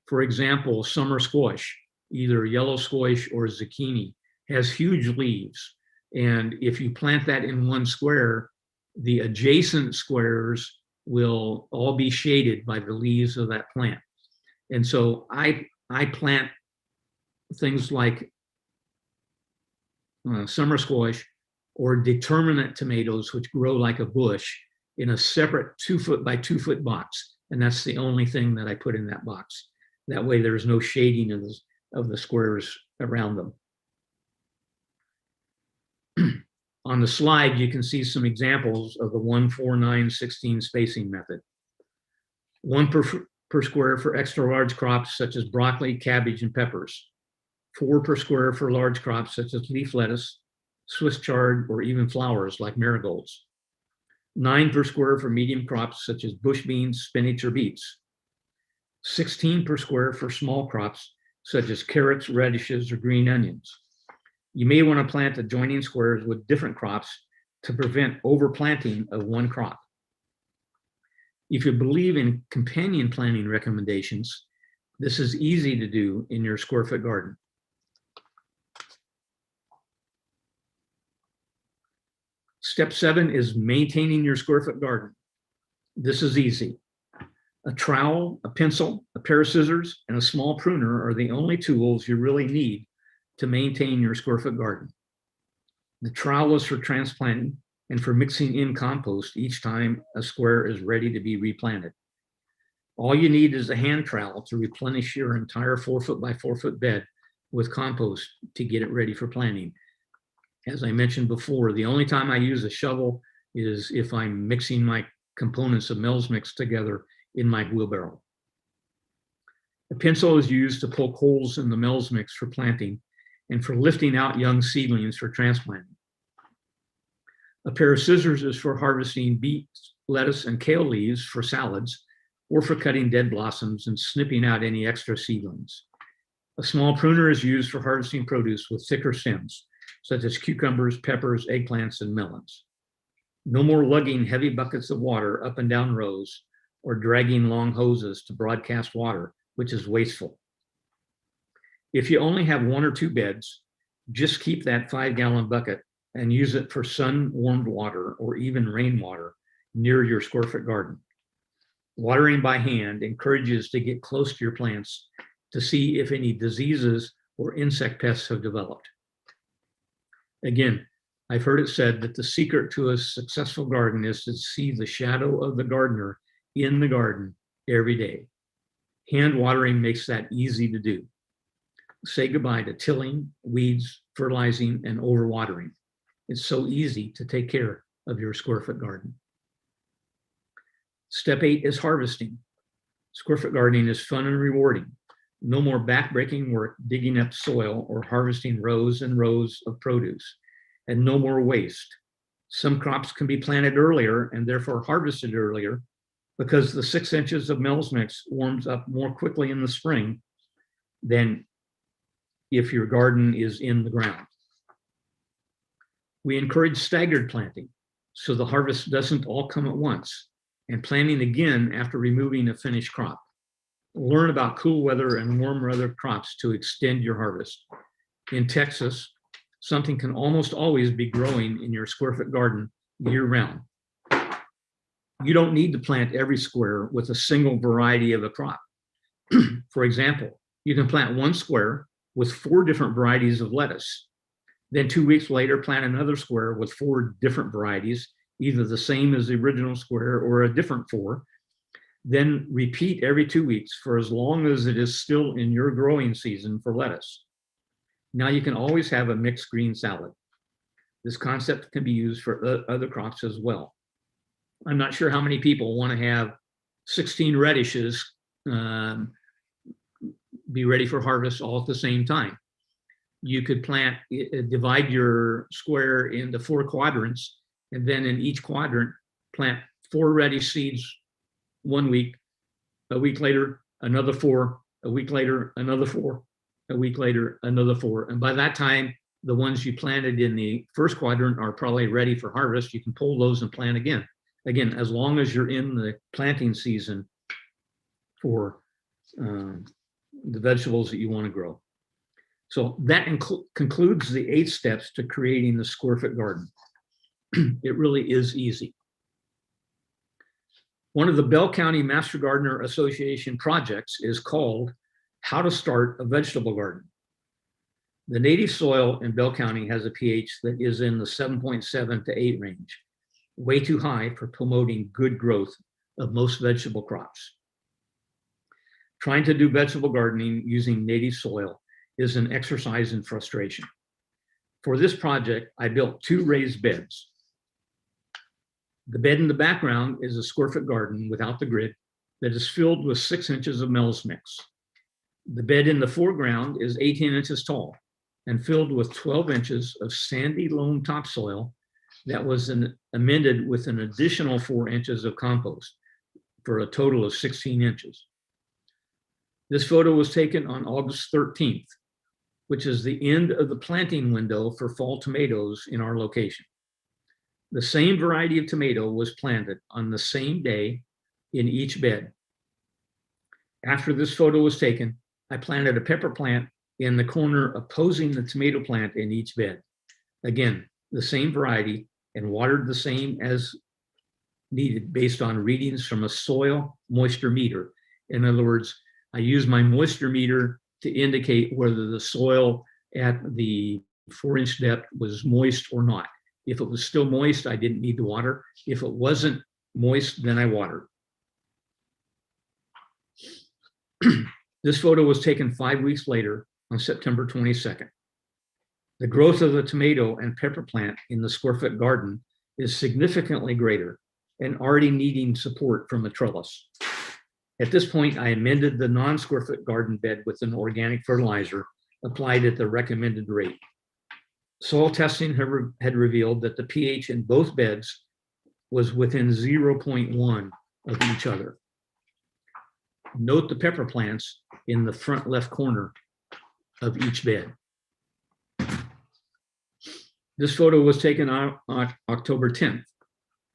For example, summer squash, either yellow squash or zucchini, has huge leaves, and if you plant that in 1 square, the adjacent squares will all be shaded by the leaves of that plant. And so I plant things like summer squash or determinate tomatoes, which grow like a bush, in a separate 2-foot by 2-foot box. And that's the only thing that I put in that box. That way there's no shading of the squares around them. On the slide, you can see some examples of the 1, 4, 9, 16 spacing method. 1 per square for extra large crops such as broccoli, cabbage, and peppers. 4 per square for large crops such as leaf lettuce, Swiss chard, or even flowers like marigolds. 9 per square for medium crops such as bush beans, spinach, or beets. 16 per square for small crops such as carrots, radishes, or green onions. You may want to plant adjoining squares with different crops to prevent overplanting of 1 crop. If you believe in companion planting recommendations, this is easy to do in your square foot garden. Step 7 is maintaining your square foot garden. This is easy. A trowel, a pencil, a pair of scissors, and a small pruner are the only tools you really need to maintain your square foot garden. The trowel is for transplanting and for mixing in compost each time a square is ready to be replanted. All you need is a hand trowel to replenish your entire 4-foot by 4-foot bed with compost to get it ready for planting. As I mentioned before, the only time I use a shovel is if I'm mixing my components of Mel's Mix together in my wheelbarrow. A pencil is used to poke holes in the Mel's Mix for planting and for lifting out young seedlings for transplanting. A pair of scissors is for harvesting beets, lettuce, and kale leaves for salads, or for cutting dead blossoms and snipping out any extra seedlings. A small pruner is used for harvesting produce with thicker stems, such as cucumbers, peppers, eggplants, and melons. No more lugging heavy buckets of water up and down rows or dragging long hoses to broadcast water, which is wasteful. If you only have 1 or 2 beds, just keep that 5-gallon bucket and use it for sun-warmed water or even rainwater near your square foot garden. Watering by hand encourages to get close to your plants to see if any diseases or insect pests have developed. Again, I've heard it said that the secret to a successful garden is to see the shadow of the gardener in the garden every day. Hand watering makes that easy to do. Say goodbye to tilling, weeds, fertilizing, and overwatering. It's so easy to take care of your square foot garden. Step 8 is harvesting. Square foot gardening is fun and rewarding. No more back-breaking work digging up soil or harvesting rows and rows of produce, and no more waste. Some crops can be planted earlier and therefore harvested earlier because the 6 inches of Mel's Mix warms up more quickly in the spring than if your garden is in the ground. We encourage staggered planting so the harvest doesn't all come at once, and planting again after removing a finished crop. Learn about cool weather and warm weather crops to extend your harvest. In Texas, something can almost always be growing in your square foot garden year round. You don't need to plant every square with a single variety of a crop. For example, you can plant 1 square with 4 different varieties of lettuce. Then 2 weeks later, plant another square with 4 different varieties, either the same as the original square or a different 4. Then repeat every 2 weeks for as long as it is still in your growing season for lettuce. Now you can always have a mixed green salad. This concept can be used for other crops as well. I'm not sure how many people want to have 16 radishes be ready for harvest all at the same time. you could divide your square into 4 quadrants, and then in each quadrant, plant 4 ready seeds 1 week, a week later, another 4, a week later, another 4, a week later, another 4. And by that time, the ones you planted in the first quadrant are probably ready for harvest. You can pull those and plant again. Again, as long as you're in the planting season for the vegetables that you want to grow. So that concludes the 8 steps to creating the square foot garden. It really is easy. One of the Bell County Master Gardener Association projects is called How to Start a Vegetable Garden. The native soil in Bell County has a pH that is in the 7.7 to 8 range, way too high for promoting good growth of most vegetable crops. Trying to do vegetable gardening using native soil is an exercise in frustration. For this project, I built 2 raised beds. The bed in the background is a square foot garden without the grid that is filled with 6 inches of Mel's mix. The bed in the foreground is 18 inches tall and filled with 12 inches of sandy loam topsoil that was amended with an additional 4 inches of compost for a total of 16 inches. This photo was taken on August 13th, which is the end of the planting window for fall tomatoes in our location. The same variety of tomato was planted on the same day in each bed. After this photo was taken, I planted a pepper plant in the corner opposing the tomato plant in each bed. Again, the same variety, and watered the same as needed based on readings from a soil moisture meter. In other words, I use my moisture meter to indicate whether the soil at the 4-inch depth was moist or not. If it was still moist, I didn't need to water. If it wasn't moist, then I watered. This photo was taken 5 weeks later on September 22nd. The growth of the tomato and pepper plant in the square foot garden is significantly greater and already needing support from a trellis. At this point, I amended the non-square foot garden bed with an organic fertilizer applied at the recommended rate. Soil testing had revealed that the pH in both beds was within 0.1 of each other. Note the pepper plants in the front left corner of each bed. This photo was taken on October 10th.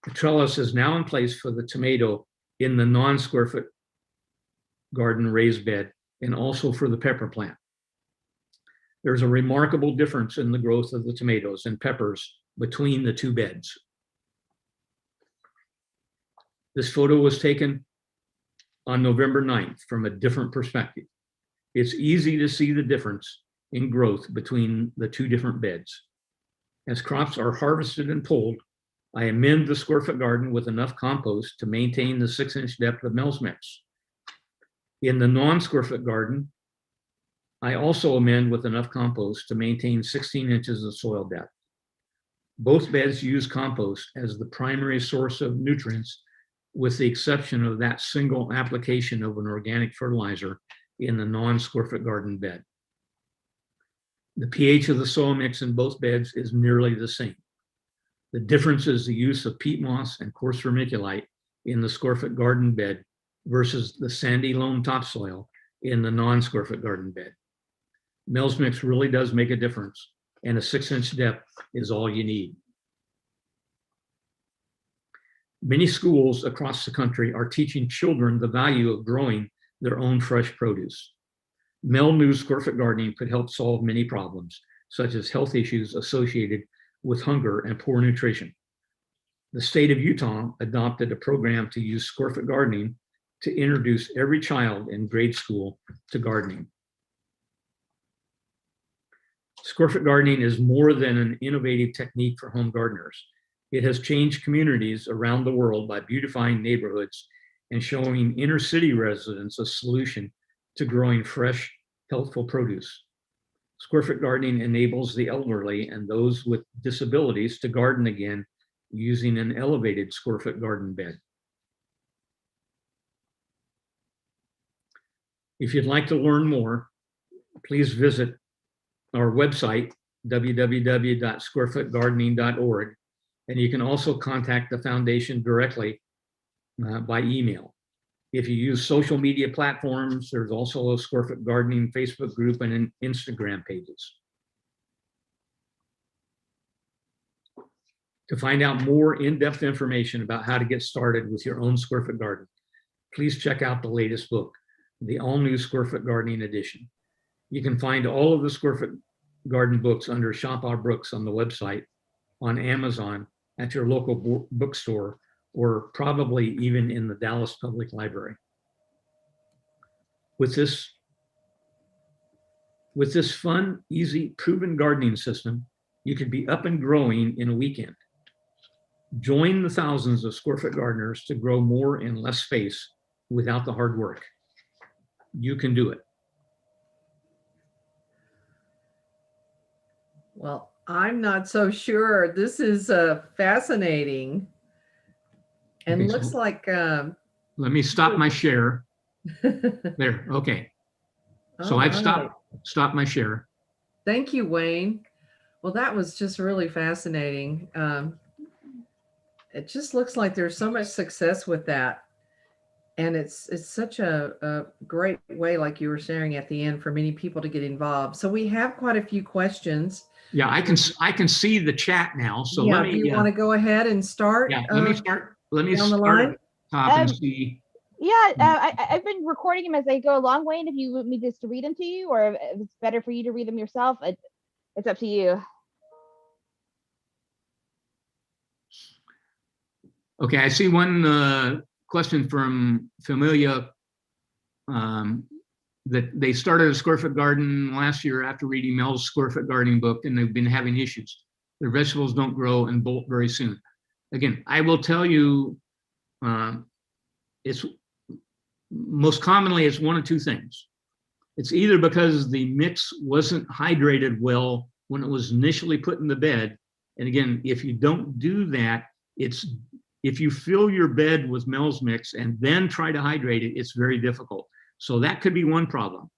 The trellis is now in place for the tomato in the non-square foot garden raised bed and also for the pepper plant. There's a remarkable difference in the growth of the tomatoes and peppers between the 2 beds. This photo was taken on November 9th from a different perspective. It's easy to see the difference in growth between the 2 different beds. As crops are harvested and pulled, I amend the square foot garden with enough compost to maintain the 6-inch depth of Mel's mix. In the non-square foot garden, I also amend with enough compost to maintain 16 inches of soil depth. Both beds use compost as the primary source of nutrients, with the exception of that single application of an organic fertilizer in the non-square foot garden bed. The pH of the soil mix in both beds is nearly the same. The difference is the use of peat moss and coarse vermiculite in the square foot garden bed versus the sandy loam topsoil in the non-square foot garden bed. Mel's mix really does make a difference, and a 6-inch depth is all you need. Many schools across the country are teaching children the value of growing their own fresh produce. Mel knew square foot gardening could help solve many problems, such as health issues associated with hunger and poor nutrition. The state of Utah adopted a program to use square foot gardening to introduce every child in grade school to gardening. Square foot gardening is more than an innovative technique for home gardeners. It has changed communities around the world by beautifying neighborhoods and showing inner city residents a solution to growing fresh, healthful produce. Square foot gardening enables the elderly and those with disabilities to garden again using an elevated square foot garden bed. If you'd like to learn more, please visit our website, www.squarefootgardening.org. And you can also contact the foundation directly by email. If you use social media platforms, there's also a Square Foot Gardening Facebook group and an Instagram pages. To find out more in-depth information about how to get started with your own Square Foot garden, please check out the latest book, the all-new Square Foot Gardening Edition. You can find all of the Square Foot Garden books under Shop Our Books on the website, on Amazon, at your local bookstore, or probably even in the Dallas Public Library. With this fun, easy, proven gardening system, you could be up and growing in a weekend. Join the thousands of Square Foot gardeners to grow more in less space without the hard work. You can do it. Well, I'm not so sure. This is fascinating. And Okay, looks so like let me stop my share. There, okay. So all I've right. stopped my share. Thank you, Wayne. Well, that was just really fascinating. It just looks like there's so much success with that. And it's such a great way, like you were sharing at the end, for many people to get involved. So we have quite a few questions. Yeah, I can see the chat now. So Yeah, let me. do you want to go ahead and start? Yeah, let me start. Let me down the start line? at the top and see. Yeah, I've been recording them as they go along, Wayne. If you want me just to read them to you, or if it's better for you to read them yourself, it's up to you. Okay, I see one question from Familia, that they started a Square Foot garden last year after reading Mel's Square Foot gardening book, and they've been having issues. Their vegetables don't grow and bolt very soon. Again, I will tell you, it's most commonly it's one of two things. It's either because the mix wasn't hydrated well when it was initially put in the bed. And again, if you don't do that, if you fill your bed with Mel's mix and then try to hydrate it, it's very difficult. So that could be one problem.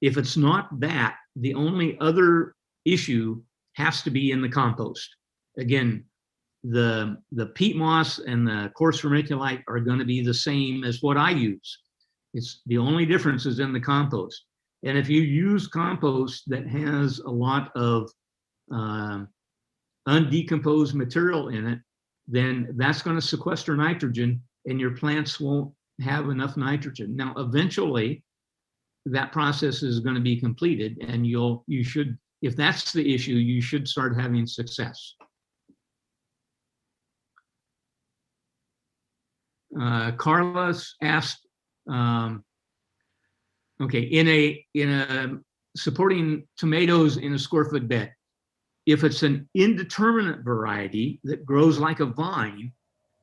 If it's not that, the only other issue has to be in the compost. Again, the peat moss and the coarse vermiculite are going to be the same as what I use. It's the only difference is in the compost. And if you use compost that has a lot of undecomposed material in it, then that's going to sequester nitrogen and your plants won't have enough nitrogen. Now, eventually that process is going to be completed and you should, if that's the issue, you should start having success. Carlos asked, okay, in a supporting tomatoes in a Square Foot bed, if it's an indeterminate variety that grows like a vine,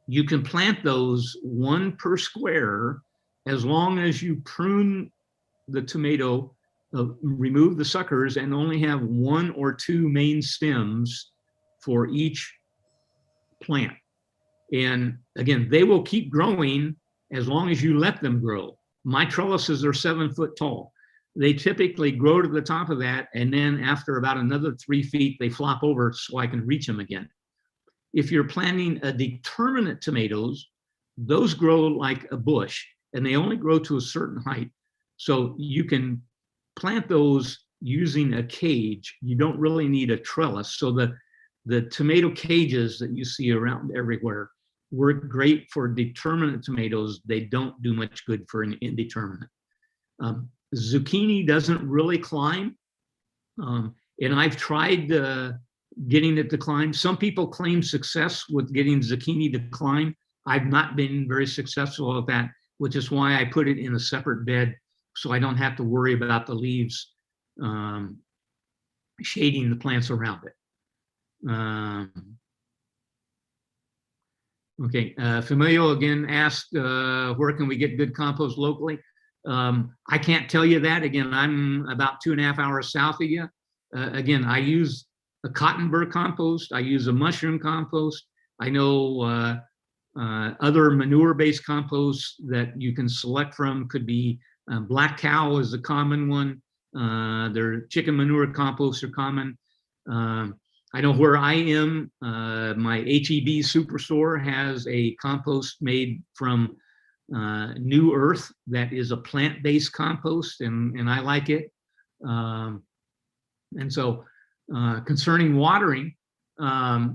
you can plant those one per square as long as you prune the tomato, remove the suckers, and only have one or two main stems for each plant. And again, they will keep growing as long as you let them grow. My trellises are 7 foot tall. They typically grow to the top of that, and then after about another 3 feet, they flop over so I can reach them again. If you're planting a determinate tomatoes, those grow like a bush, and they only grow to a certain height. So you can plant those using a cage. You don't really need a trellis. So the tomato cages that you see around everywhere work great for determinate tomatoes. They don't do much good for an indeterminate. Zucchini doesn't really climb, and I've tried getting it to climb. Some people claim success with getting zucchini to climb. I've not been very successful at that, which is why I put it in a separate bed so I don't have to worry about the leaves shading the plants around it. Okay, Familio again asked, where can we get good compost locally? I can't tell you that. Again, I'm about 2.5 hours south of you. Again, I use a cotton burr compost. I use a mushroom compost. I know other manure-based composts that you can select from could be black cow is a common one. Their chicken manure composts are common. I know where I am, my HEB Superstore has a compost made from New Earth that is a plant-based compost, and I like it. And so concerning watering, how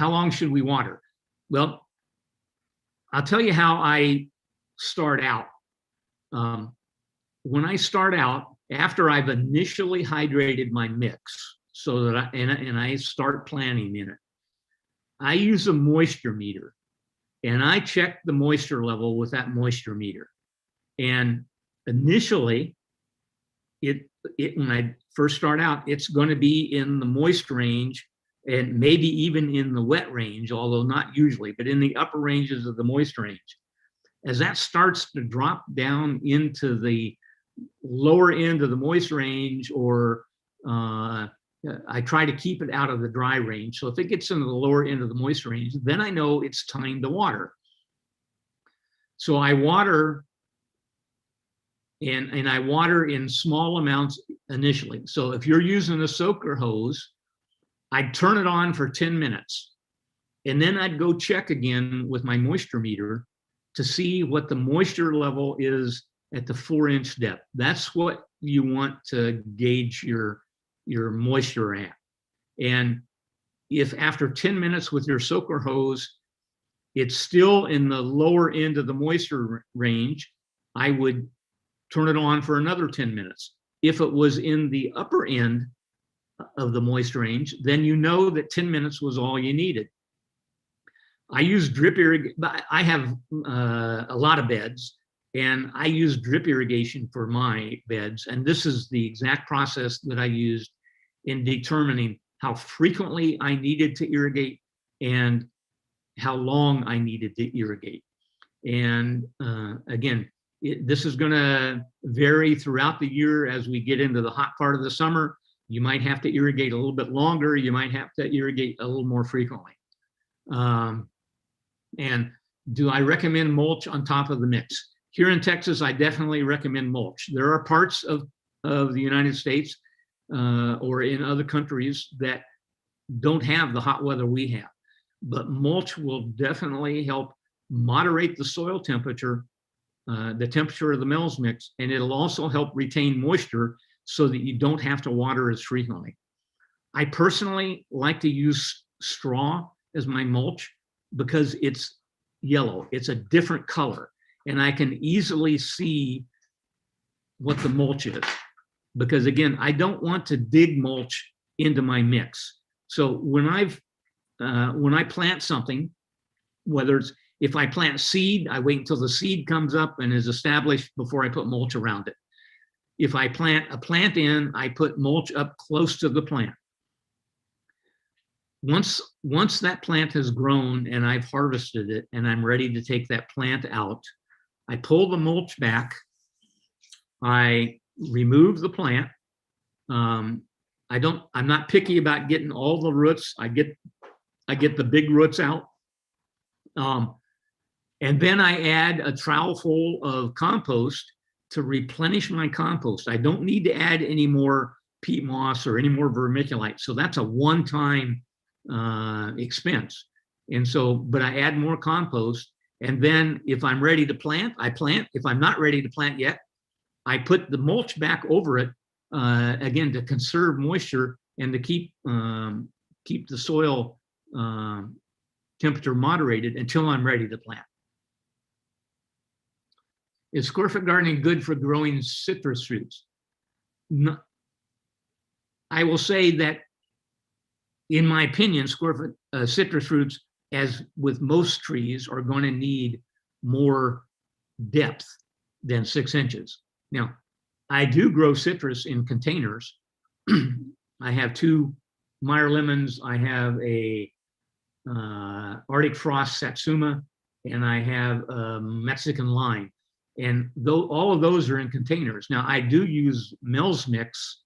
long should we water? Well, I'll tell you how I start out. When I start out, after I've initially hydrated my mix, so that I start planting in it, I use a moisture meter, and I check the moisture level with that moisture meter. And initially, when I first start out, it's going to be in the moist range, and maybe even in the wet range, although not usually, but in the upper ranges of the moist range. As that starts to drop down into the lower end of the moist range, or I try to keep it out of the dry range. So if it gets into the lower end of the moist range, then I know it's time to water. So I water, and I water in small amounts initially. So if you're using a soaker hose, I'd turn it on for 10 minutes. And then I'd go check again with my moisture meter to see what the moisture level is at the 4-inch depth. That's what you want to gauge your moisture at. And if after 10 minutes with your soaker hose, it's still in the lower end of the moisture range, I would turn it on for another 10 minutes. If it was in the upper end of the moist range, then you know that 10 minutes was all you needed. I use drip irrigation. I have a lot of beds, and I use drip irrigation for my beds. And this is the exact process that I used in determining how frequently I needed to irrigate and how long I needed to irrigate. And again, this is going to vary throughout the year as we get into the hot part of the summer. You might have to irrigate a little bit longer. You might have to irrigate a little more frequently. And do I recommend mulch on top of the mix? Here in Texas, I definitely recommend mulch. There are parts of the United States or in other countries that don't have the hot weather we have. But mulch will definitely help moderate the soil temperature, the temperature of the mix mix, and it'll also help retain moisture so that you don't have to water as frequently. I personally like to use straw as my mulch because it's yellow. It's a different color, and I can easily see what the mulch is. Because again, I don't want to dig mulch into my mix. So when I plant something, whether it's, if I plant seed, I wait until the seed comes up and is established before I put mulch around it. If I plant a plant in, I put mulch up close to the plant. Once that plant has grown and I've harvested it and I'm ready to take that plant out, I pull the mulch back, I remove the plant. I'm not picky about getting all the roots. I get the big roots out. And then I add a trowel full of compost to replenish my compost. I don't need to add any more peat moss or any more vermiculite. So that's a one-time expense. And so, but I add more compost. And then if I'm ready to plant, I plant. If I'm not ready to plant yet, I put the mulch back over it, again, to conserve moisture and to keep the soil temperature moderated until I'm ready to plant. Is square foot gardening good for growing citrus fruits? No, I will say that, in my opinion, square foot citrus fruits, as with most trees, are going to need more depth than 6 inches. Now, I do grow citrus in containers. I have 2 Meyer lemons. I have a Arctic Frost Satsuma, and I have a Mexican lime. And all of those are in containers. Now, I do use Mel's Mix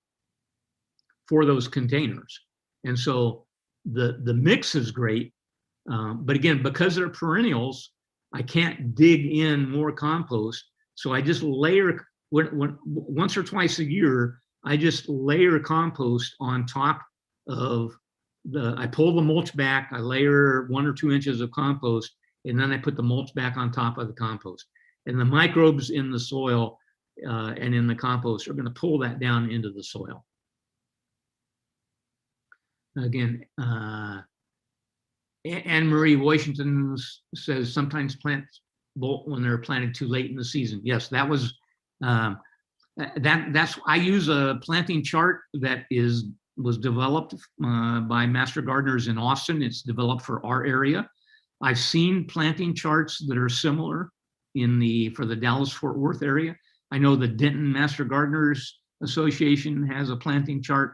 for those containers. And so the mix is great. But again, because they're perennials, I can't dig in more compost. So I just layer once or twice a year, I just layer compost on top of I pull the mulch back, I layer 1 or 2 inches of compost, and then I put the mulch back on top of the compost. And the microbes in the soil and in the compost are going to pull that down into the soil. Again, Anne Marie Washington says sometimes plants bolt when they're planted too late in the season. Yes, that was that's I use a planting chart that was developed by master gardeners in Austin. It's developed for our area. I've seen planting charts that are similar for the Dallas-Fort Worth area. I know the Denton Master Gardeners Association has a planting chart,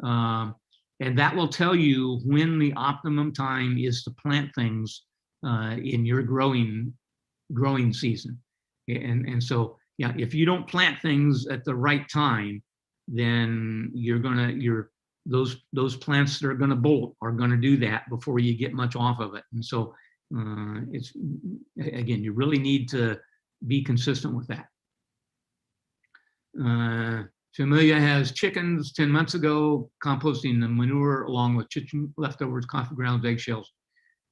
and that will tell you when the optimum time is to plant things in your growing season. And so, yeah, if you don't plant things at the right time, then those plants that are going to bolt are going to do that before you get much off of it. And so it's, again, you really need to be consistent with that. Familia has chickens 10 months ago, composting the manure along with chicken leftovers, coffee grounds, eggshells.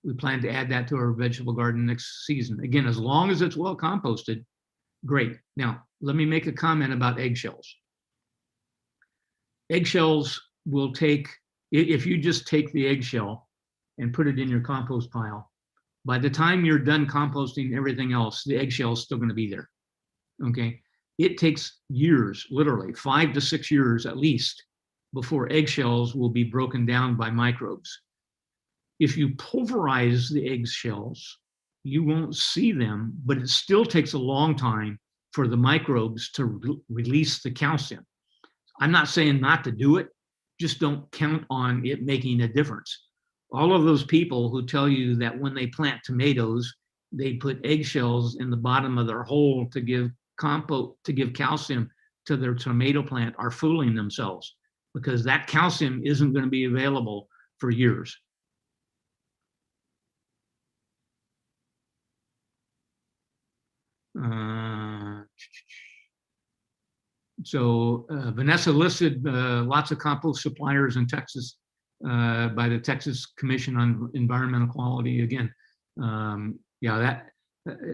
We plan to add that to our vegetable garden next season. Again, as long as it's well composted, great. Now, let me make a comment about eggshells. Eggshells will take, if you just take the eggshell and put it in your compost pile, by the time you're done composting everything else, the eggshell is still going to be there. Okay. It takes years, literally 5 to 6 years at least, before eggshells will be broken down by microbes. If you pulverize the eggshells, you won't see them, but it still takes a long time for the microbes to release the calcium. I'm not saying not to do it, just don't count on it making a difference. All of those people who tell you that when they plant tomatoes, they put eggshells in the bottom of their hole to give calcium to their tomato plant are fooling themselves, because that calcium isn't going to be available for years. Vanessa listed lots of compost suppliers in Texas by the Texas Commission on Environmental Quality. Again,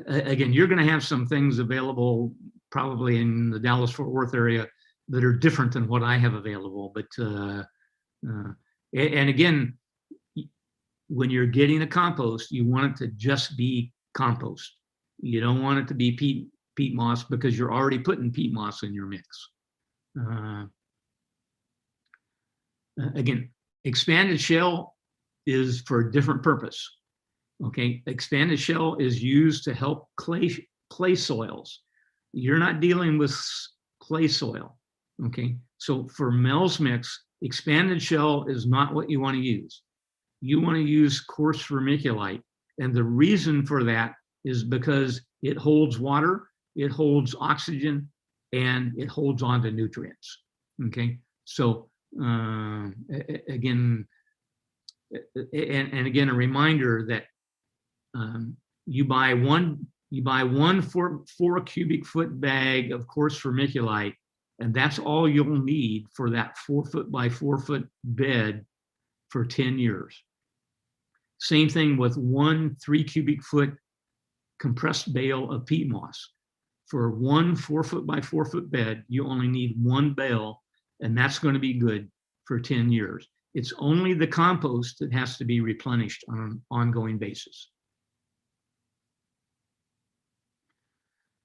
again, you're going to have some things available probably in the Dallas-Fort Worth area that are different than what I have available. But and again, when you're getting a compost, you want it to just be compost. You don't want it to be peat moss, because you're already putting peat moss in your mix. Again, expanded shell is for a different purpose. Okay, expanded shell is used to help clay soils. You're not dealing with clay soil. Okay, so for Mel's mix, expanded shell is not what you want to use. You want to use coarse vermiculite, and the reason for that is because it holds water, it holds oxygen, and it holds on to nutrients. Okay, so again, and again, a reminder that you buy one 4 cubic foot bag of coarse vermiculite, and that's all you'll need for that 4 foot by 4 foot bed for 10 years. Same thing with 1 3 cubic foot compressed bale of peat moss. For one 4 foot by 4 foot bed, you only need 1 bale, and that's going to be good for 10 years. It's only the compost that has to be replenished on an ongoing basis.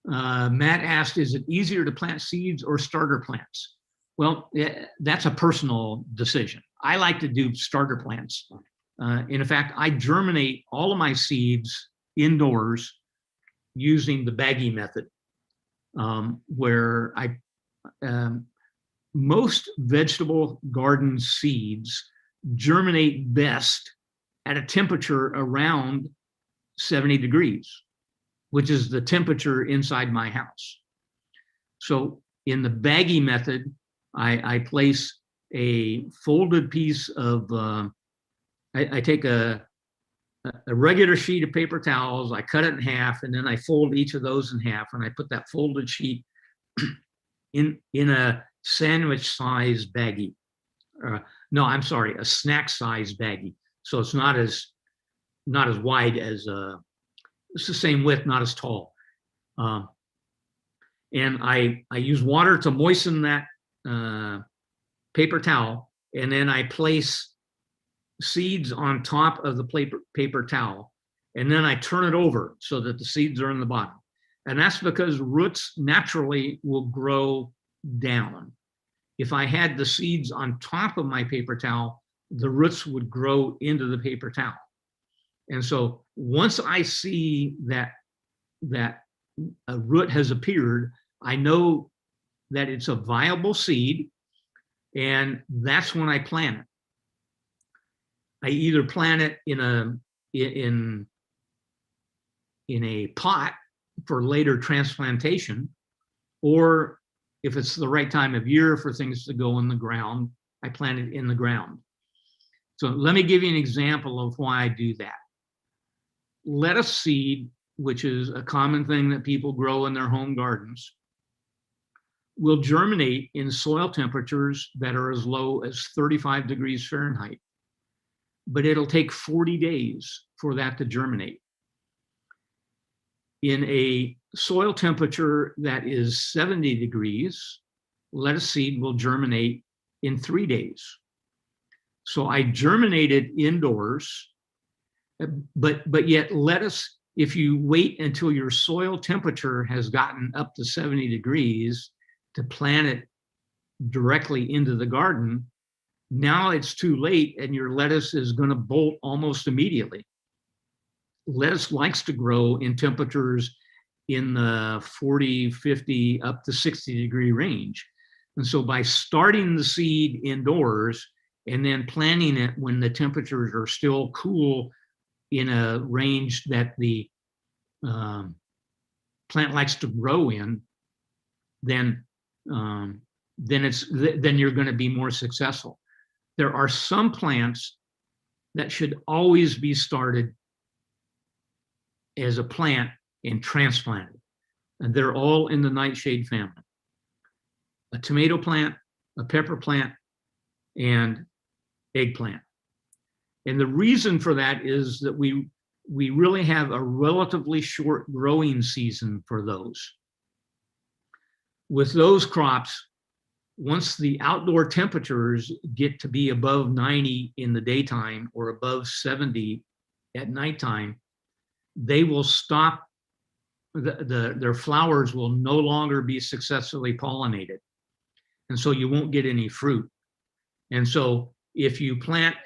Matt asked, is it easier to plant seeds or starter plants? Well, that's a personal decision. I like to do starter plants. In fact, I germinate all of my seeds indoors using the baggie method, where most vegetable garden seeds germinate best at a temperature around 70 degrees, which is the temperature inside my house. So in the baggie method, I place a folded piece of, I take a regular sheet of paper towels, I cut it in half, and then I fold each of those in half, and I put that folded sheet in a sandwich size baggie. No, I'm sorry, a snack size baggie. So it's not as wide as it's the same width, not as tall. And I use water to moisten that paper towel, and then I place seeds on top of the paper towel, and then I turn it over so that the seeds are in the bottom. And that's because roots naturally will grow down. If I had the seeds on top of my paper towel, the roots would grow into the paper towel. And so once I see that a root has appeared, I know that it's a viable seed, and that's when I plant it. I either plant it in a pot for later transplantation, or if it's the right time of year for things to go in the ground, I plant it in the ground. So let me give you an example of why I do that. Lettuce seed, which is a common thing that people grow in their home gardens, will germinate in soil temperatures that are as low as 35 degrees Fahrenheit. But it'll take 40 days for that to germinate. In a soil temperature that is 70 degrees, lettuce seed will germinate in 3 days. So I germinated indoors, but yet lettuce, if you wait until your soil temperature has gotten up to 70 degrees to plant it directly into the garden, now it's too late and your lettuce is going to bolt almost immediately. Lettuce likes to grow in temperatures in the 40, 50, up to 60 degree range. And so by starting the seed indoors and then planting it when the temperatures are still cool in a range that the plant likes to grow in, then you're going to be more successful. There are some plants that should always be started as a plant and transplanted, and they're all in the nightshade family. A tomato plant, a pepper plant, and eggplant. And the reason for that is that we really have a relatively short growing season for those. With those crops, once the outdoor temperatures get to be above 90 in the daytime or above 70 at nighttime, they will stop, their flowers will no longer be successfully pollinated. And so you won't get any fruit. And so if you plant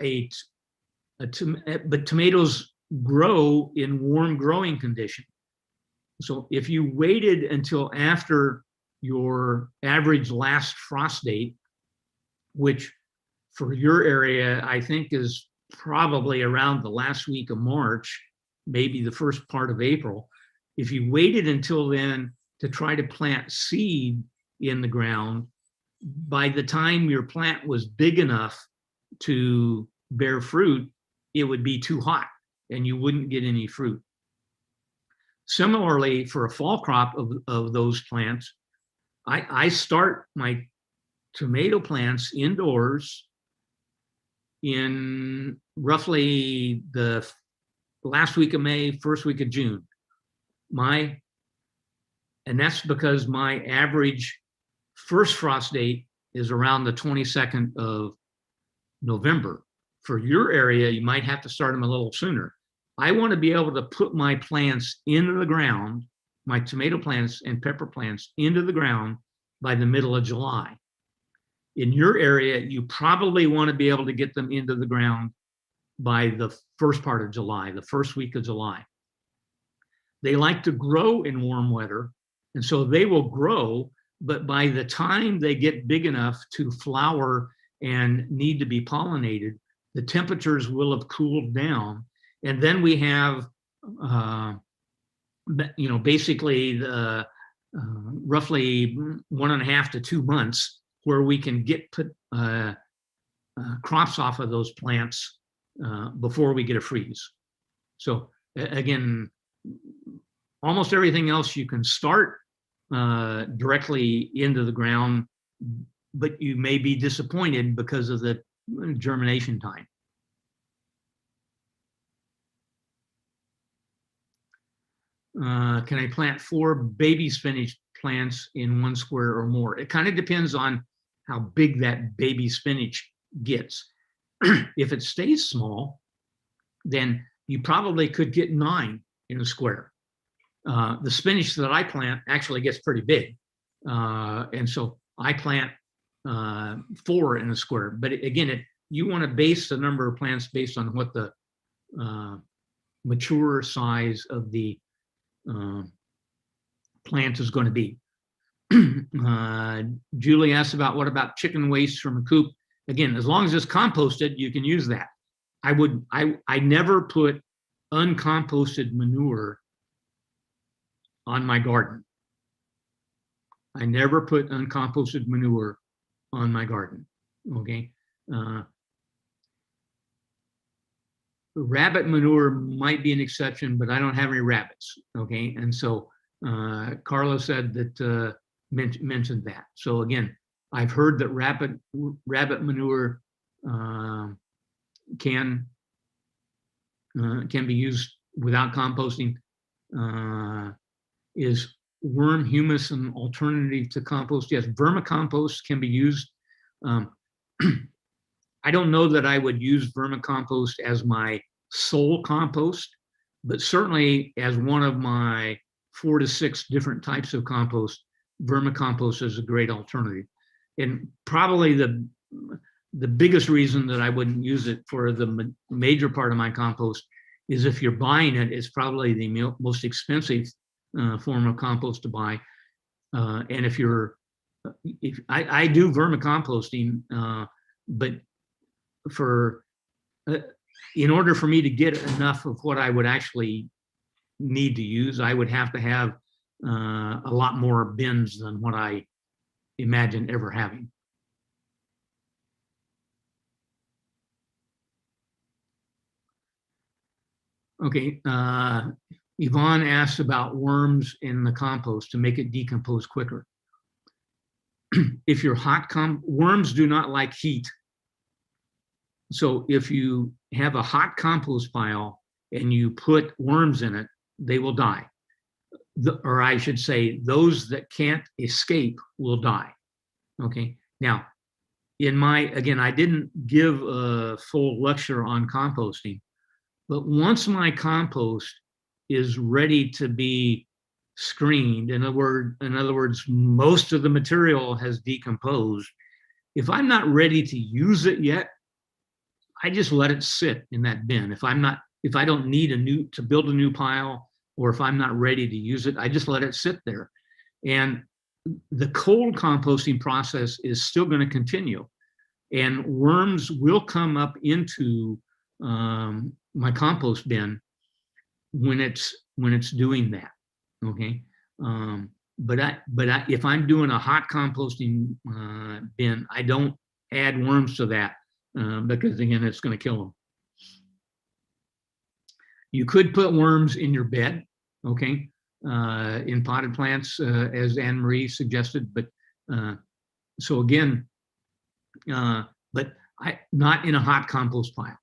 but tomatoes grow in warm growing conditions. So if you waited until after your average last frost date, which for your area, I think is probably around the last week of March, maybe the first part of April. If you waited until then to try to plant seed in the ground, by the time your plant was big enough to bear fruit, it would be too hot and you wouldn't get any fruit. Similarly, for a fall crop of those plants, I start my tomato plants indoors in roughly the last week of May, first week of June. And that's because my average first frost date is around the 22nd of November. For your area, you might have to start them a little sooner. I want to be able to put my plants into the ground, my tomato plants and pepper plants into the ground by the middle of July. In your area, you probably want to be able to get them into the ground by the first part of July, the first week of July. They like to grow in warm weather, and so they will grow, but by the time they get big enough to flower and need to be pollinated, the temperatures will have cooled down. And then we have, basically the roughly 1.5 to 2 months where we can get crops off of those plants before we get a freeze. So again, almost everything else you can start directly into the ground, but you may be disappointed because of the germination time. Can I plant 4 baby spinach plants in 1 square or more? It kind of depends on how big that baby spinach gets. If it stays small, then you probably could get 9 in a square. The spinach that I plant actually gets pretty big. And so I plant 4 in a square. But again, you want to base the number of plants based on what the mature size of the plant is going to be. Julie asked about what about chicken waste from a coop? Again, as long as it's composted, you can use that. I never put uncomposted manure on my garden. I never put uncomposted manure on my garden. Okay. Rabbit manure might be an exception, but I don't have any rabbits. Okay. And so Carla said that mentioned that. So again, I've heard that rabbit manure can be used without composting. Is worm humus an alternative to compost? Yes, vermicompost can be used. I don't know that I would use vermicompost as my sole compost, but certainly as one of my 4 to 6 different types of compost, vermicompost is a great alternative. And probably the biggest reason that I wouldn't use it for the major part of my compost is if you're buying it, it's probably the most expensive form of compost to buy. And if I do vermicomposting, but in order for me to get enough of what I would actually need to use, I would have to have a lot more bins than what I imagine ever having. Okay, Yvonne asks about worms in the compost to make it decompose quicker. If you're worms do not like heat. So if you have a hot compost pile and you put worms in it, they will die. Or I should say, those that can't escape will die. Okay. Now, again, I didn't give a full lecture on composting, but once my compost is ready to be screened, in other words, most of the material has decomposed. If I'm not ready to use it yet, I just let it sit in that bin. If I don't need to build a new pile, or if I'm not ready to use it, I just let it sit there. And the cold composting process is still going to continue. And worms will come up into my compost bin when it's doing that. Okay. But if I'm doing a hot composting bin, I don't add worms to that because again, it's going to kill them. You could put worms in your bed, okay, in potted plants, as Anne Marie suggested, but so again, but not in a hot compost pile.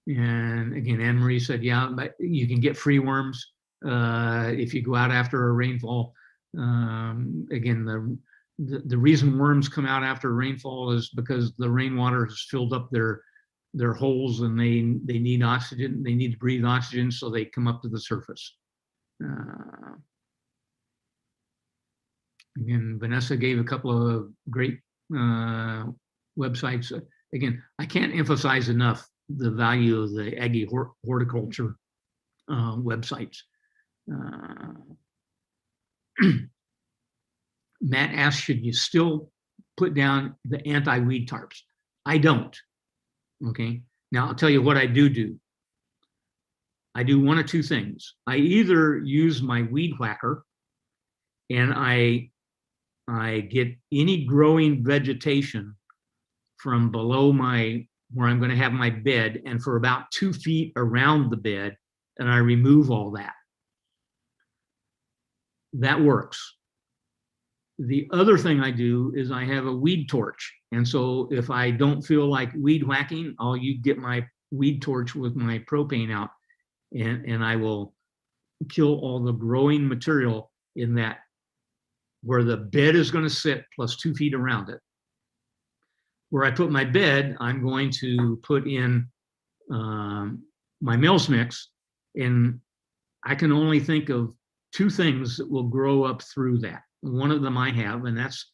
And again, Anne Marie said, yeah, but you can get free worms if you go out after a rainfall. Again, the reason worms come out after a rainfall is because the rainwater has filled up their holes and they need oxygen. They need to breathe oxygen, so they come up to the surface. Again, Vanessa gave a couple of great websites. Again, I can't emphasize enough the value of the Aggie horticulture websites. Matt asked, should you still put down the anti-weed tarps? I don't. Okay. Now I'll tell you what I do. I do one of two things. I either use my weed whacker and I get any growing vegetation from below where I'm going to have my bed, and for about 2 feet around the bed, and I remove all that. That works. The other thing I do is I have a weed torch. And so if I don't feel like weed whacking, I'll get my weed torch with my propane out, and I will kill all the growing material in that, where the bed is going to sit plus 2 feet around it. Where I put my bed, I'm going to put in my Mills mix, and I can only think of 2 things that will grow up through that. One of them I have, and that's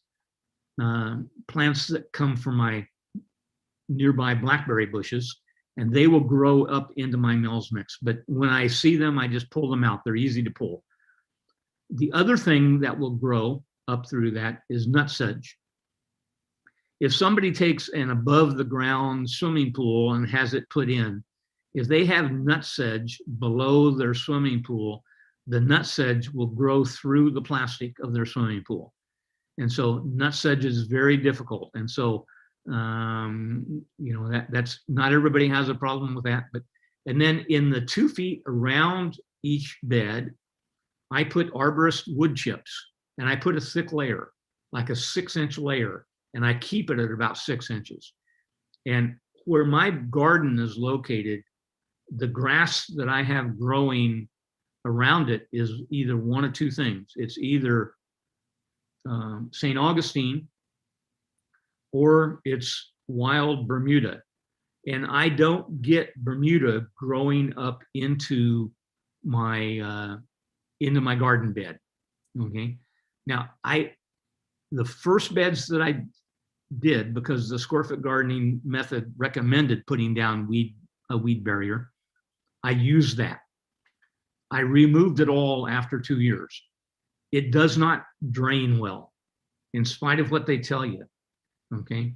plants that come from my nearby blackberry bushes, and they will grow up into my Mills mix. But when I see them, I just pull them out. They're easy to pull. The other thing that will grow up through that is nutsedge. If somebody takes an above the ground swimming pool and has it put in, if they have nutsedge below their swimming pool, the nutsedge will grow through the plastic of their swimming pool. And so nutsedge is very difficult. And so, that's not everybody has a problem with that. And then in the 2 feet around each bed, I put arborist wood chips, and I put a thick layer, like a 6-inch layer, and I keep it at about 6 inches. And where my garden is located, the grass that I have growing around it is either one of 2 things. It's either St. Augustine, or it's wild Bermuda. And I don't get Bermuda growing up into my garden bed. Okay. Now, the first beds that I did, because the square foot gardening method recommended putting down a weed barrier, I used that. I removed it all after 2 years. It does not drain well, in spite of what they tell you. Okay.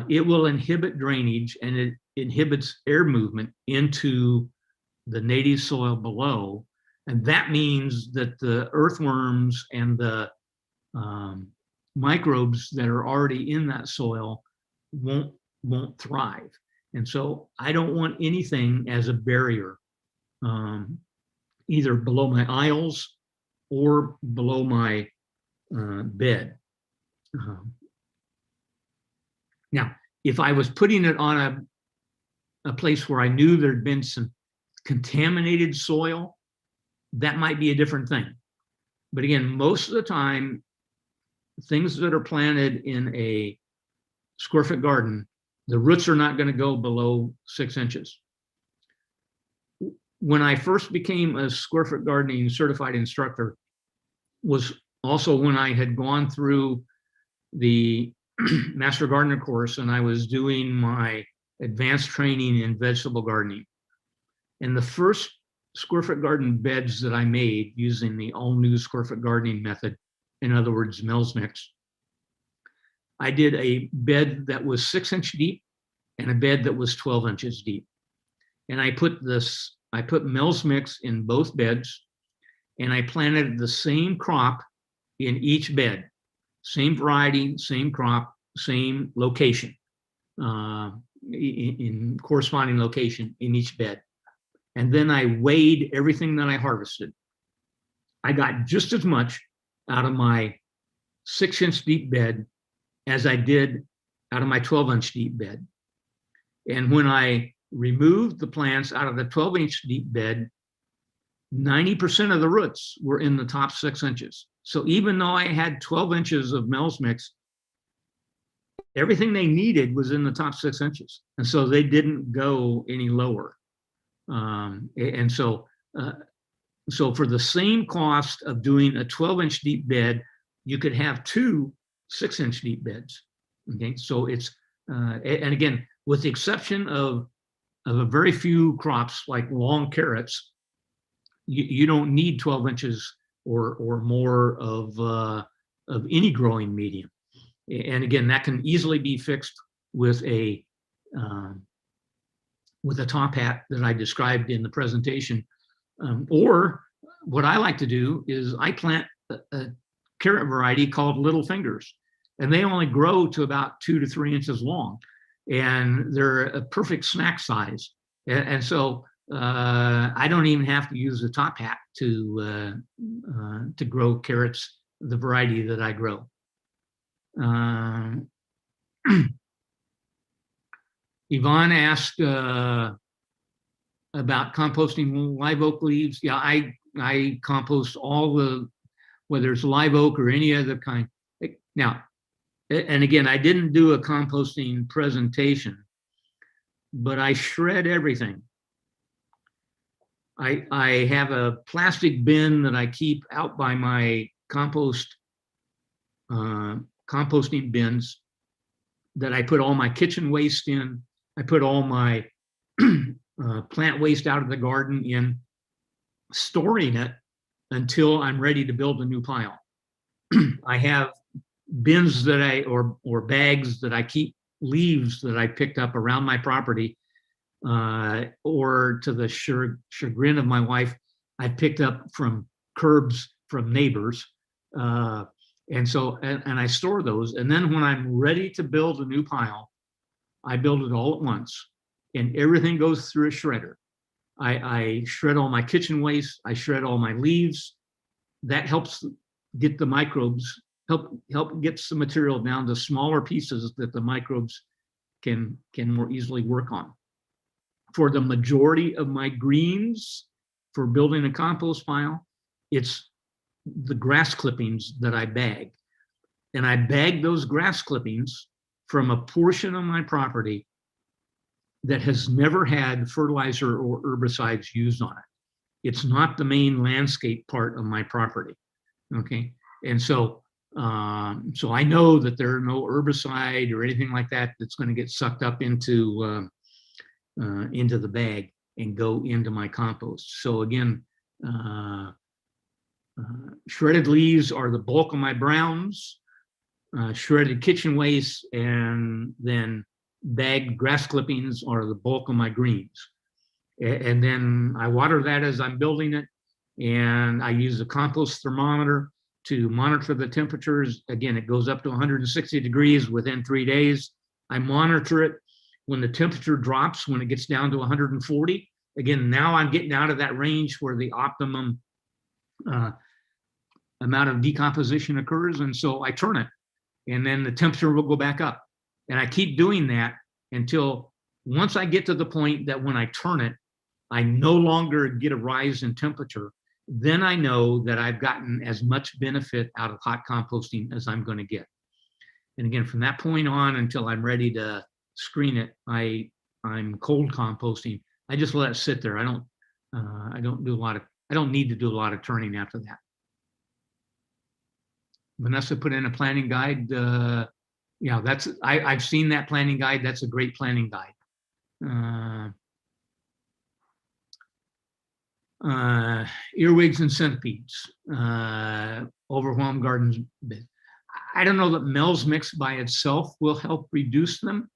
It will inhibit drainage, and it inhibits air movement into the native soil below. And that means that the earthworms and the microbes that are already in that soil won't thrive. And so I don't want anything as a barrier, either below my aisles or below my bed. Now, if I was putting it on a place where I knew there'd been some contaminated soil, that might be a different thing. But again, most of the time, things that are planted in a square foot garden, the roots are not going to go below 6 inches. When I first became a square foot gardening certified instructor was also when I had gone through the Master Gardener course, and I was doing my advanced training in vegetable gardening. And the first square foot garden beds that I made using the all new square foot gardening method, in other words, Mills mix, I did a bed that was 6-inch deep and a bed that was 12 inches deep. And I put Mills mix in both beds, and I planted the same crop in each bed, same variety, same crop, same location, in corresponding location in each bed. And then I weighed everything that I harvested. I got just as much out of my 6-inch deep bed as I did out of my 12-inch deep bed. And when I removed the plants out of the 12-inch deep bed, 90% of the roots were in the top 6 inches. So even though I had 12 inches of Mills mix, everything they needed was in the top 6 inches. And so they didn't go any lower. So for the same cost of doing a 12-inch deep bed, you could have 2 6-inch deep beds. Okay, so it's, and again, with the exception of a very few crops like long carrots, you don't need 12 inches or more of any growing medium. And again, that can easily be fixed with a top hat that I described in the presentation. Or what I like to do is I plant a carrot variety called Little Fingers, and they only grow to about 2 to 3 inches long, and they're a perfect snack size. And so I don't even have to use the top hat to grow carrots, the variety that I grow. Yvonne asked about composting live oak leaves. Yeah, I compost all the, whether it's live oak or any other kind. Now, and again, I didn't do a composting presentation, but I shred everything. I have a plastic bin that I keep out by my composting bins that I put all my kitchen waste in. I put all my plant waste out of the garden in, storing it until I'm ready to build a new pile. I have bins that or bags that I keep leaves that I picked up around my property, or to the chagrin of my wife, I picked up from curbs from neighbors. And so, and I store those. And then when I'm ready to build a new pile, I build it all at once, and everything goes through a shredder. I shred all my kitchen waste. I shred all my leaves. That helps get the microbes, help gets the material down to smaller pieces that the microbes can more easily work on. For the majority of my greens, for building a compost pile, it's the grass clippings that I bag. And I bag those grass clippings from a portion of my property that has never had fertilizer or herbicides used on it. It's not the main landscape part of my property, okay? And so, so I know that there are no herbicide or anything like that that's going to get sucked up into the bag and go into my compost. So again, shredded leaves are the bulk of my browns, shredded kitchen waste, and then bagged grass clippings are the bulk of my greens. And then I water that as I'm building it, and I use a compost thermometer to monitor the temperatures. Again, it goes up to 160 degrees within 3 days. I monitor it when the temperature drops, when it gets down to 140. Again, now I'm getting out of that range where the optimum amount of decomposition occurs, and so I turn it, and then the temperature will go back up. And I keep doing that until once I get to the point that when I turn it, I no longer get a rise in temperature. Then I know that I've gotten as much benefit out of hot composting as I'm going to get. And again, from that point on until I'm ready to screen it, I'm cold composting. I just let it sit there. I don't need to do a lot of turning after that. Vanessa put in a planning guide. Yeah, I've seen that planning guide. That's a great planning guide. Earwigs and centipedes, overwhelmed gardens. I don't know that Mel's Mix by itself will help reduce them.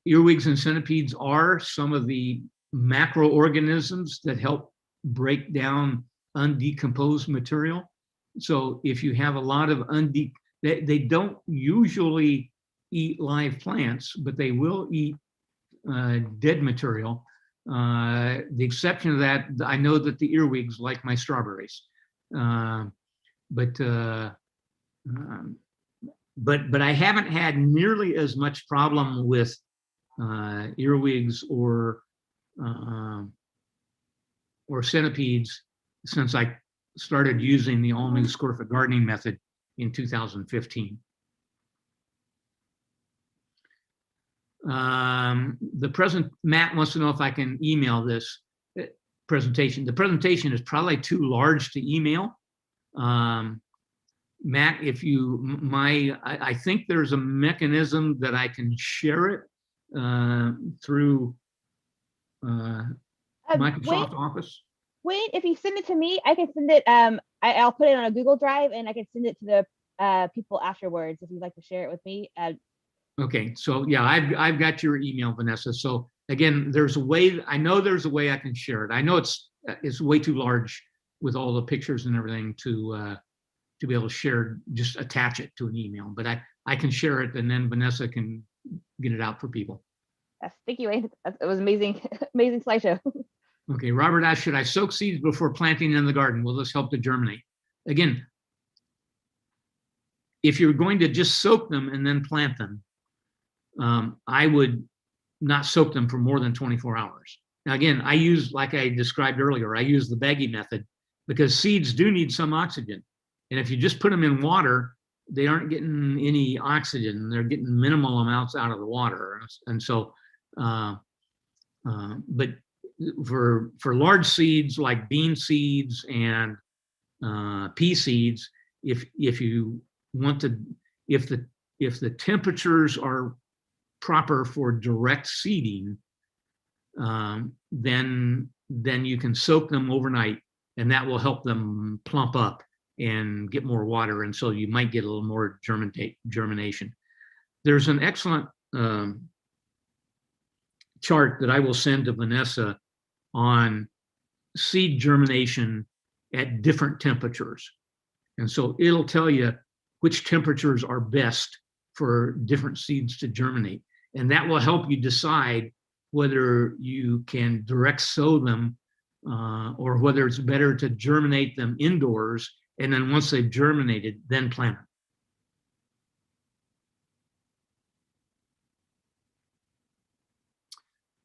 Earwigs and centipedes are some of the macroorganisms that help break down undecomposed material. So if you have a lot of they don't usually eat live plants, but they will eat dead material. The exception of that, I know that the earwigs like my strawberries, but I haven't had nearly as much problem with earwigs or centipedes since I started using the all-new square foot gardening method in 2015. Matt wants to know if I can email this presentation. The presentation is probably too large to email. Matt, if you, I think there's a mechanism that I can share it through Microsoft Office. Wait, if you send it to me, I can send it. I'll put it on a Google Drive, and I can send it to the people afterwards if you'd like to share it with me. Okay, so yeah, I've got your email, Vanessa. So again, there's a way. I know there's a way I can share it. I know it's way too large with all the pictures and everything to be able to share. Just attach it to an email, but I can share it, and then Vanessa can get it out for people. Yes, thank you, Wayne. It was amazing, amazing slideshow. Okay, Robert asked, should I soak seeds before planting in the garden? Will this help to germinate? Again, if you're going to just soak them and then plant them, I would not soak them for more than 24 hours. Now, again, I use, like I described earlier, I use the baggie method because seeds do need some oxygen. And if you just put them in water, they aren't getting any oxygen. They're getting minimal amounts out of the water. And so, but for large seeds like bean seeds and pea seeds, if you want to, if the temperatures are proper for direct seeding, then you can soak them overnight, and that will help them plump up and get more water, and so you might get a little more germination. There's an excellent chart that I will send to Vanessa on seed germination at different temperatures. And so it'll tell you which temperatures are best for different seeds to germinate. And that will help you decide whether you can direct sow them or whether it's better to germinate them indoors. And then once they've germinated, then plant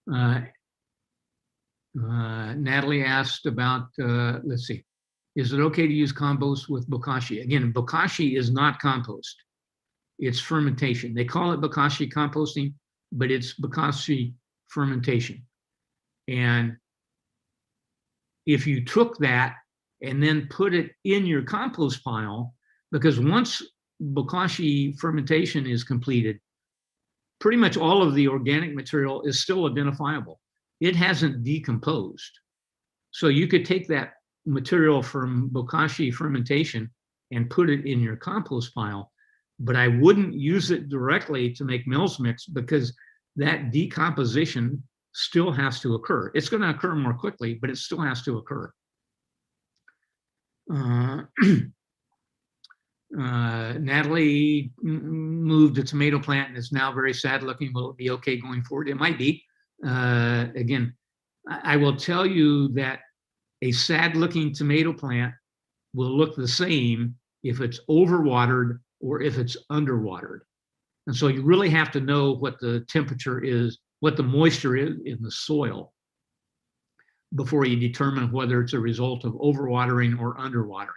them. Natalie asked about, let's see, is it okay to use compost with bokashi? Again, bokashi is not compost. It's fermentation. They call it bokashi composting, but it's bokashi fermentation. And if you took that and then put it in your compost pile, because once bokashi fermentation is completed, pretty much all of the organic material is still identifiable. It hasn't decomposed. So you could take that material from bokashi fermentation and put it in your compost pile, but I wouldn't use it directly to make Mel's mix because that decomposition still has to occur. It's going to occur more quickly, but it still has to occur. Natalie moved a tomato plant and is now very sad looking. Will it be okay going forward? It might be. Again, I will tell you that a sad looking tomato plant will look the same if it's overwatered or if it's underwatered. And so you really have to know what the temperature is, what the moisture is in the soil before you determine whether it's a result of overwatering or underwatering.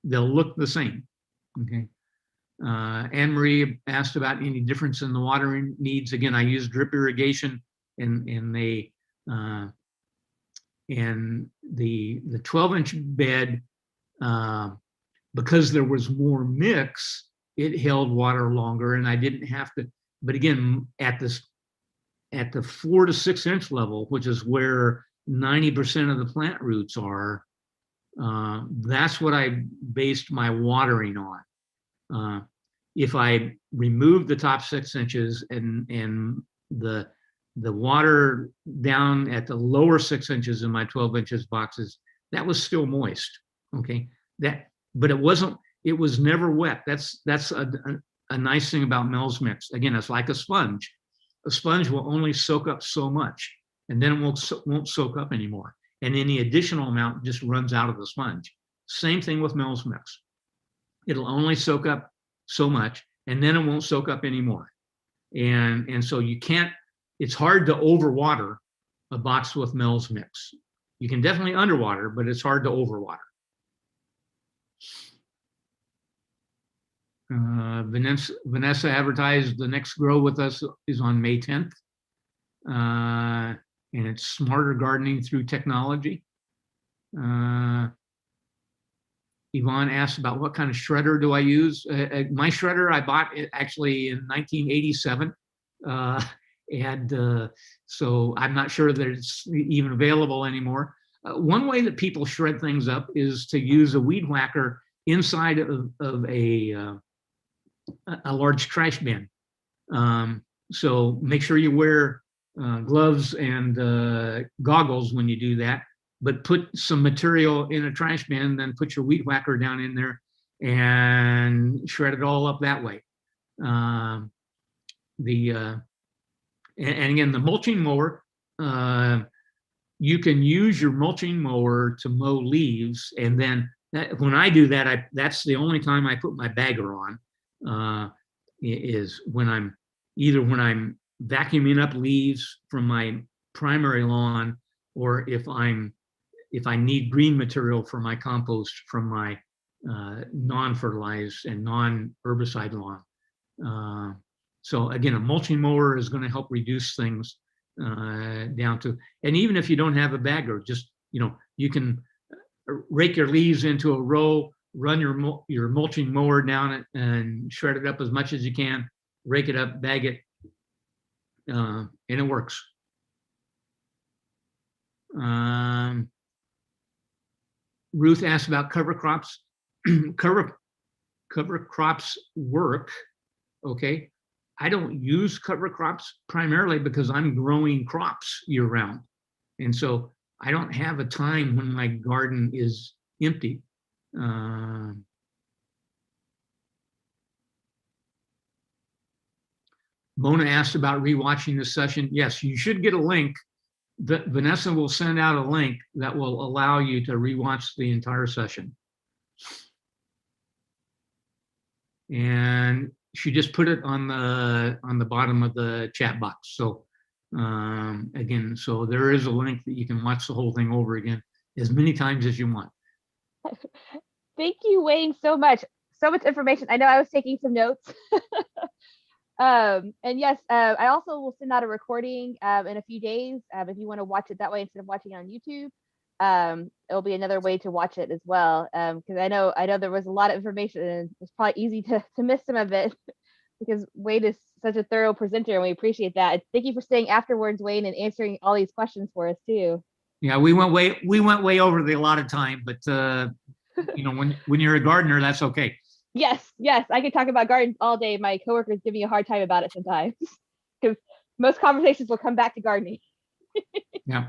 They'll look the same, okay? Anne Marie asked about any difference in the watering needs. Again, I use drip irrigation and the 12-inch bed, because there was more mix, it held water longer and I didn't have to, but again, at the 4 to 6 inch level, which is where 90% of the plant roots are, that's what I based my watering on. If I removed the top 6 inches and the water down at the lower 6 inches in my 12 inches boxes, that was still moist, okay? But it was never wet. That's a nice thing about Mel's Mix. Again, it's like a sponge. A sponge will only soak up so much, and then it won't soak up anymore. And any additional amount just runs out of the sponge. Same thing with Mel's Mix. It'll only soak up so much, and then it won't soak up anymore. And so you can't, it's hard to overwater a box with Mel's Mix. You can definitely underwater, but it's hard to overwater. Vanessa advertised the next Grow With Us is on May 10th. And it's smarter gardening through technology. Yvonne asked about what kind of shredder do I use. My shredder I bought it actually in 1987. So I'm not sure that it's even available anymore. One way that people shred things up is to use a weed whacker inside of a large trash bin. So make sure you wear gloves and goggles when you do that, but put some material in a trash bin, then put your weed whacker down in there and shred it all up that way. And again, the mulching mower, you can use your mulching mower to mow leaves. And then when I do that, that's the only time I put my bagger on, is when I'm vacuuming up leaves from my primary lawn, or if I need green material for my compost from my non-fertilized and non-herbicide lawn. So again, a mulching mower is going to help reduce things down to, and even if you don't have a bagger, just, you can rake your leaves into a row, run your mulching mower down it and shred it up as much as you can, rake it up, bag it, and it works. Ruth asked about cover crops. Cover crops work, okay? I don't use cover crops primarily because I'm growing crops year round. And so I don't have a time when my garden is empty. Mona asked about rewatching this session. Yes, you should get a link. Vanessa will send out a link that will allow you to rewatch the entire session. And she just put it on the bottom of the chat box. So again, so there is a link that you can watch the whole thing over again as many times as you want. Thank you, Wayne, so much. So much information. I know I was taking some notes. And yes, I also will send out a recording in a few days if you want to watch it that way instead of watching it on YouTube. It'll be another way to watch it as well, because I know there was a lot of information and it's probably easy to miss some of it because Wayne is such a thorough presenter and we appreciate that. Thank you for staying afterwards, Wayne, and answering all these questions for us too. Yeah, we went way over the allotted time, but when you're a gardener, that's okay. Yes, I could talk about gardens all day. My coworkers give me a hard time about it sometimes because most conversations will come back to gardening. Yeah.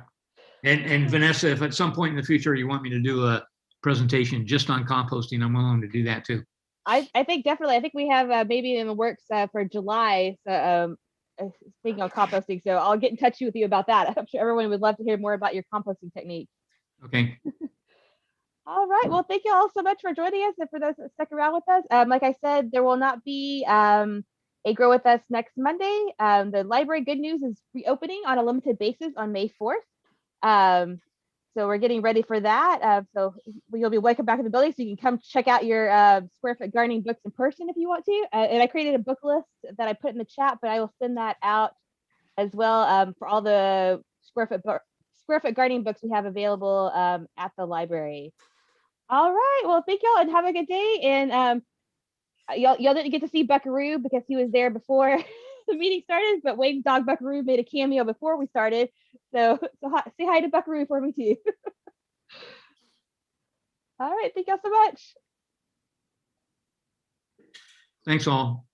And Vanessa, if at some point in the future you want me to do a presentation just on composting, I'm willing to do that too. I think definitely. I think we have maybe in the works for July. So speaking on composting, so I'll get in touch with you about that. I'm sure everyone would love to hear more about your composting technique. Okay. All right. Well, thank you all so much for joining us and for those that stuck around with us. Like I said, there will not be a Grow With Us next Monday. The library, good news, is reopening on a limited basis on May 4th. So we're getting ready for that. So you'll be welcome back in the building, so you can come check out your Square Foot gardening books in person if you want to. And I created a book list that I put in the chat, but I will send that out as well for all the Square Foot gardening books we have available at the library. All right. Well, thank y'all and have a good day. And y'all didn't get to see Buckaroo because he was there before the meeting started, but Wayne's dog Buckaroo made a cameo before we started. So say hi to Buckaroo for me too. All right. Thank y'all so much. Thanks all.